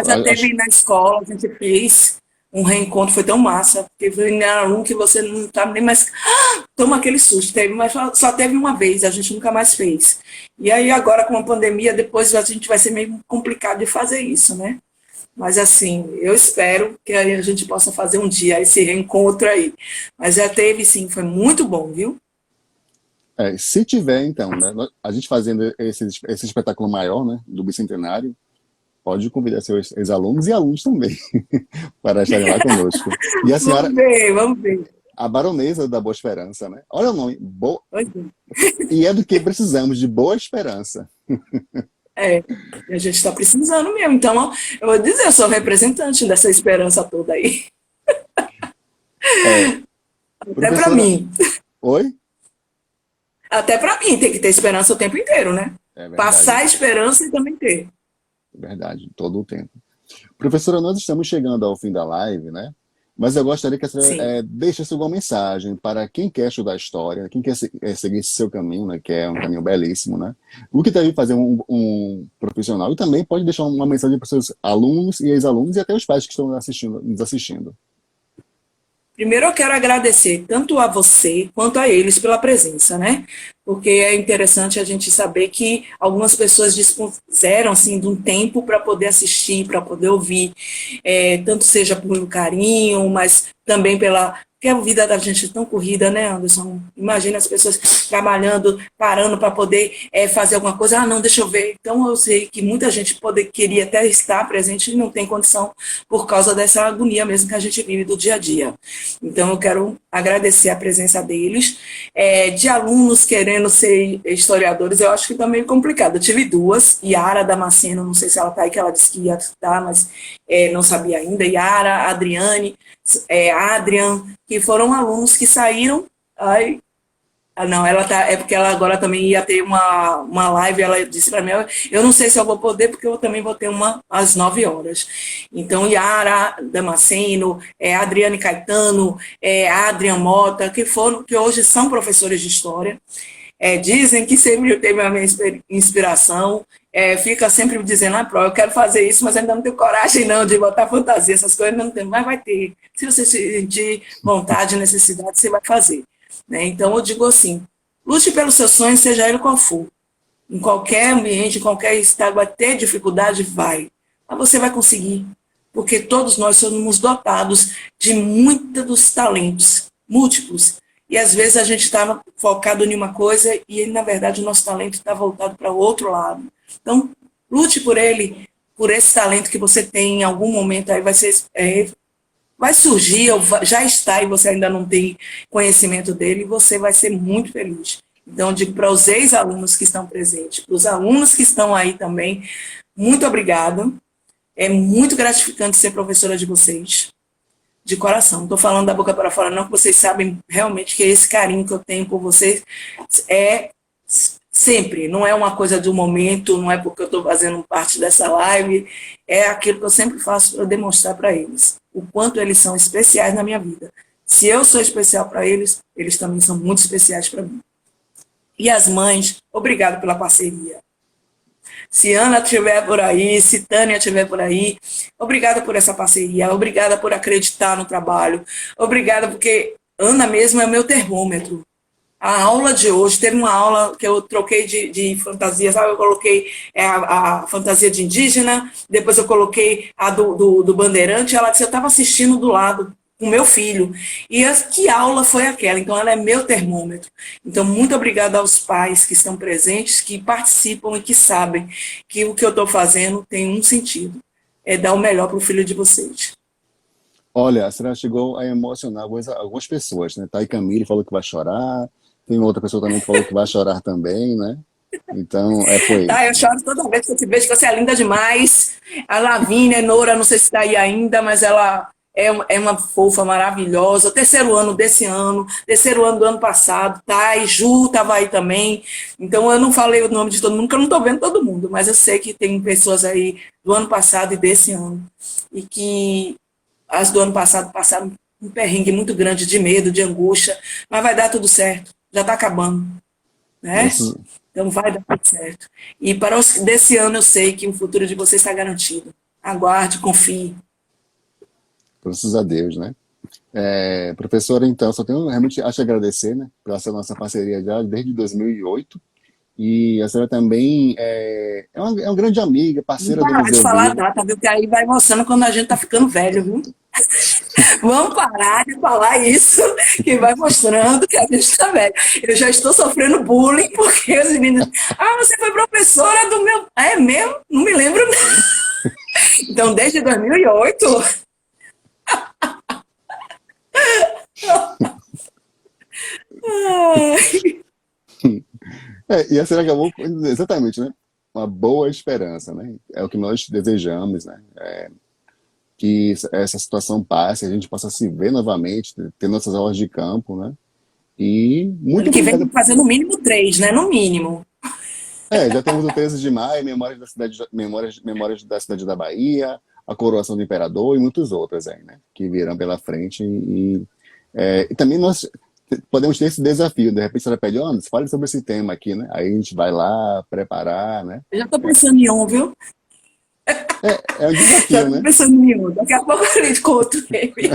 Já teve na escola, a gente fez um reencontro, foi tão massa, porque foi um aluno que você não tá nem mais... toma aquele susto, mas só teve uma vez, a gente nunca mais fez. E aí agora com a pandemia, depois a gente vai ser meio complicado de fazer isso, né? Mas assim, eu espero que a gente possa fazer um dia esse reencontro aí. Mas já teve sim, foi muito bom, viu? Se tiver, então, né? A gente fazendo esse espetáculo maior, né? Do Bicentenário, pode convidar seus ex-alunos e alunos também para estarem lá conosco. E a senhora... Vamos ver. A baronesa da Boa Esperança, né? Olha o nome. E é do que precisamos, de Boa Esperança. A gente está precisando mesmo. Então, eu vou dizer, eu sou representante dessa esperança toda aí. Até para mim. Oi? Até para mim, tem que ter esperança o tempo inteiro, né? Passar a esperança e também ter. Verdade, todo o tempo. Professora, nós estamos chegando ao fim da live, né? Mas eu gostaria que a senhora deixasse alguma mensagem para quem quer estudar história, quem quer seguir esse seu caminho, né? Que é um caminho belíssimo, né? O que deve fazer um profissional. E também pode deixar uma mensagem para os seus alunos e ex-alunos e até os pais que estão nos assistindo. Primeiro eu quero agradecer tanto a você quanto a eles pela presença, né? Porque é interessante a gente saber que algumas pessoas dispuseram assim, de um tempo para poder assistir, para poder ouvir, tanto seja por carinho, mas também porque a vida da gente é tão corrida, né, Anderson? Imagina as pessoas trabalhando, parando para poder fazer alguma coisa. Não, deixa eu ver. Então eu sei que muita gente queria até estar presente e não tem condição por causa dessa agonia mesmo que a gente vive do dia a dia. Então eu quero agradecer a presença deles. De alunos querendo ser historiadores, eu acho que tá meio complicado. Eu tive duas, Yara Damasceno, não sei se ela tá aí, que ela disse que ia estar, mas não sabia ainda. Yara, Adriane, Adrian, que foram alunos que saíram. Não, ela tá, é porque ela agora também ia ter uma live, ela disse para mim, eu não sei se eu vou poder, porque eu também vou ter uma às 9 horas. Então, Yara Damasceno, Adriane Caetano, Adrian Mota, que hoje são professores de história, dizem que sempre teve a minha inspiração, fica sempre me dizendo, eu quero fazer isso, mas ainda não tenho coragem não de botar fantasia, essas coisas não tem, mas vai ter. Se você sentir vontade, necessidade, você vai fazer. Né? Então eu digo assim, lute pelo seu sonho, seja ele qual for. Em qualquer ambiente, em qualquer estado, vai ter dificuldade, vai. Mas você vai conseguir, porque todos nós somos dotados de muitos dos talentos, múltiplos. E às vezes a gente está focado em uma coisa e na verdade o nosso talento está voltado para o outro lado. Então, lute por ele, por esse talento que você tem em algum momento, aí vai surgir, ou já está e você ainda não tem conhecimento dele, e você vai ser muito feliz. Então, eu digo para os ex-alunos que estão presentes, para os alunos que estão aí também, muito obrigada. É muito gratificante ser professora de vocês, de coração. Não estou falando da boca para fora, não, que vocês sabem realmente que esse carinho que eu tenho por vocês é sempre, não é uma coisa de um momento, não é porque eu estou fazendo parte dessa live, é aquilo que eu sempre faço para demonstrar para eles, o quanto eles são especiais na minha vida. Se eu sou especial para eles, eles também são muito especiais para mim. E as mães, obrigado pela parceria. Se Ana estiver por aí, se Tânia estiver por aí, obrigada por essa parceria, obrigada por acreditar no trabalho, obrigada porque Ana mesmo é o meu termômetro. A aula de hoje, teve uma aula que eu troquei de fantasia, sabe? Eu coloquei a fantasia de indígena, depois eu coloquei a do bandeirante, ela disse, eu estava assistindo do lado com meu filho. E que aula foi aquela? Então, ela é meu termômetro. Então, muito obrigada aos pais que estão presentes, que participam e que sabem que o que eu estou fazendo tem um sentido. É dar o melhor para o filho de vocês. Olha, a senhora chegou a emocionar algumas pessoas, né? Thay Camille falou que vai chorar, tem outra pessoa também que falou que vai chorar também, né? Então, foi. Eu choro toda vez que eu te vejo, que você é linda demais. A Lavínia, Nora, não sei se está aí ainda, mas ela é uma fofa maravilhosa. O terceiro ano desse ano, terceiro ano do ano passado, tá? E Ju estava aí também. Então eu não falei o nome de todo mundo, porque eu não estou vendo todo mundo, mas eu sei que tem pessoas aí do ano passado e desse ano. E que as do ano passado passaram um perrengue muito grande de medo, de angústia, mas vai dar tudo certo. Já está acabando, né? Então vai dar tudo certo. E para os desse ano eu sei que o futuro de vocês está garantido. Aguarde, confie. Graças a Deus, né? Professora, então, só tenho realmente a te agradecer, né, pela essa nossa parceria já desde 2008. E a senhora também é uma grande amiga, parceira Vamos do parar de Museu falar a Vivo. data, viu? Que aí vai mostrando quando a gente tá ficando velho, viu? Vamos parar de falar isso, que vai mostrando que a gente tá velho. Eu já estou sofrendo bullying, porque os meninos... você foi professora do meu... É mesmo? Não me lembro. Então, desde 2008... E a senhora acabou, exatamente, né? Uma boa esperança, né? É o que nós desejamos, né? Que essa situação passe, a gente possa se ver novamente, ter nossas aulas de campo, né? E muito Ano que vem tem obrigado. que fazer no mínimo 3, né? No mínimo. Já temos o 13 de maio, Memórias da Cidade da Bahia, a Coroação do Imperador e muitas outras aí, né? Que virão pela frente. E também nós podemos ter esse desafio. De repente, a senhora pede, fale sobre esse tema aqui, né? Aí a gente vai lá preparar, né? Eu já estou pensando em um, viu? É um Já desafio, estou né? pensando em um. Daqui a pouco a gente conta ele.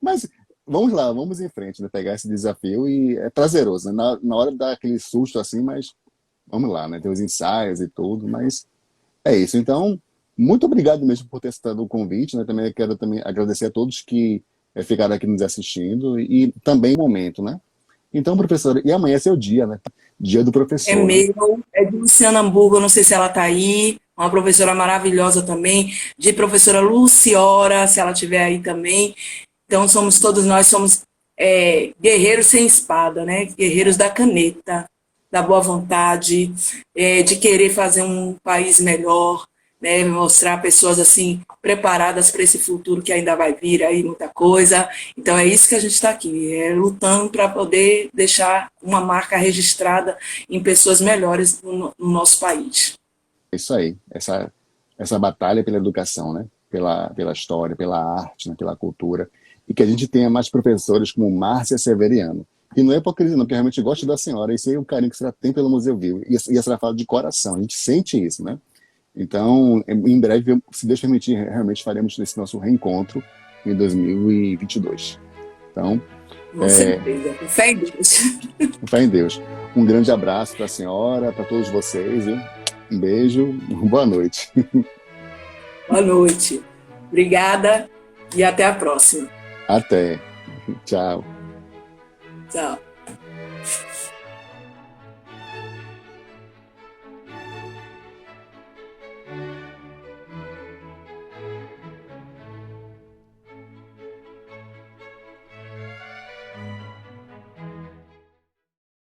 Mas vamos lá, vamos em frente, né? Pegar esse desafio e é prazeroso, né? Na hora dá aquele susto assim, mas vamos lá, né? Tem os ensaios e tudo, mas é isso. Então, muito obrigado mesmo por ter aceitado o convite, né? Também quero agradecer a todos que ficaram aqui nos assistindo e também o momento, né? Então, professora, e amanhã é seu dia, né? Dia do professor. É Né? meu, é de Luciana Hamburgo, eu não sei se ela está aí, uma professora maravilhosa também, de professora Luciora, se ela estiver aí também. Então, todos nós somos guerreiros sem espada, né? Guerreiros da caneta, da boa vontade, de querer fazer um país melhor, né? Mostrar pessoas assim preparadas para esse futuro que ainda vai vir aí, muita coisa. Então é isso que a gente está aqui, lutando para poder deixar uma marca registrada em pessoas melhores no nosso país. É isso aí, essa batalha pela educação, né? Pela história, pela arte, né? Pela cultura, e que a gente tenha mais professores como Márcia Severiano. E não é hipocrisia, não, porque eu realmente gosto da senhora, esse é o carinho que a senhora tem pelo Museu Vivo, e a senhora fala de coração, a gente sente isso, né? Então, em breve, se Deus permitir, realmente faremos esse nosso reencontro em 2022. Então, Com certeza, fé em Deus. fé em Deus. Um grande abraço para a senhora, para todos vocês, viu? Um beijo, boa noite. Boa noite. Obrigada e até a próxima. Até. Tchau. Tchau.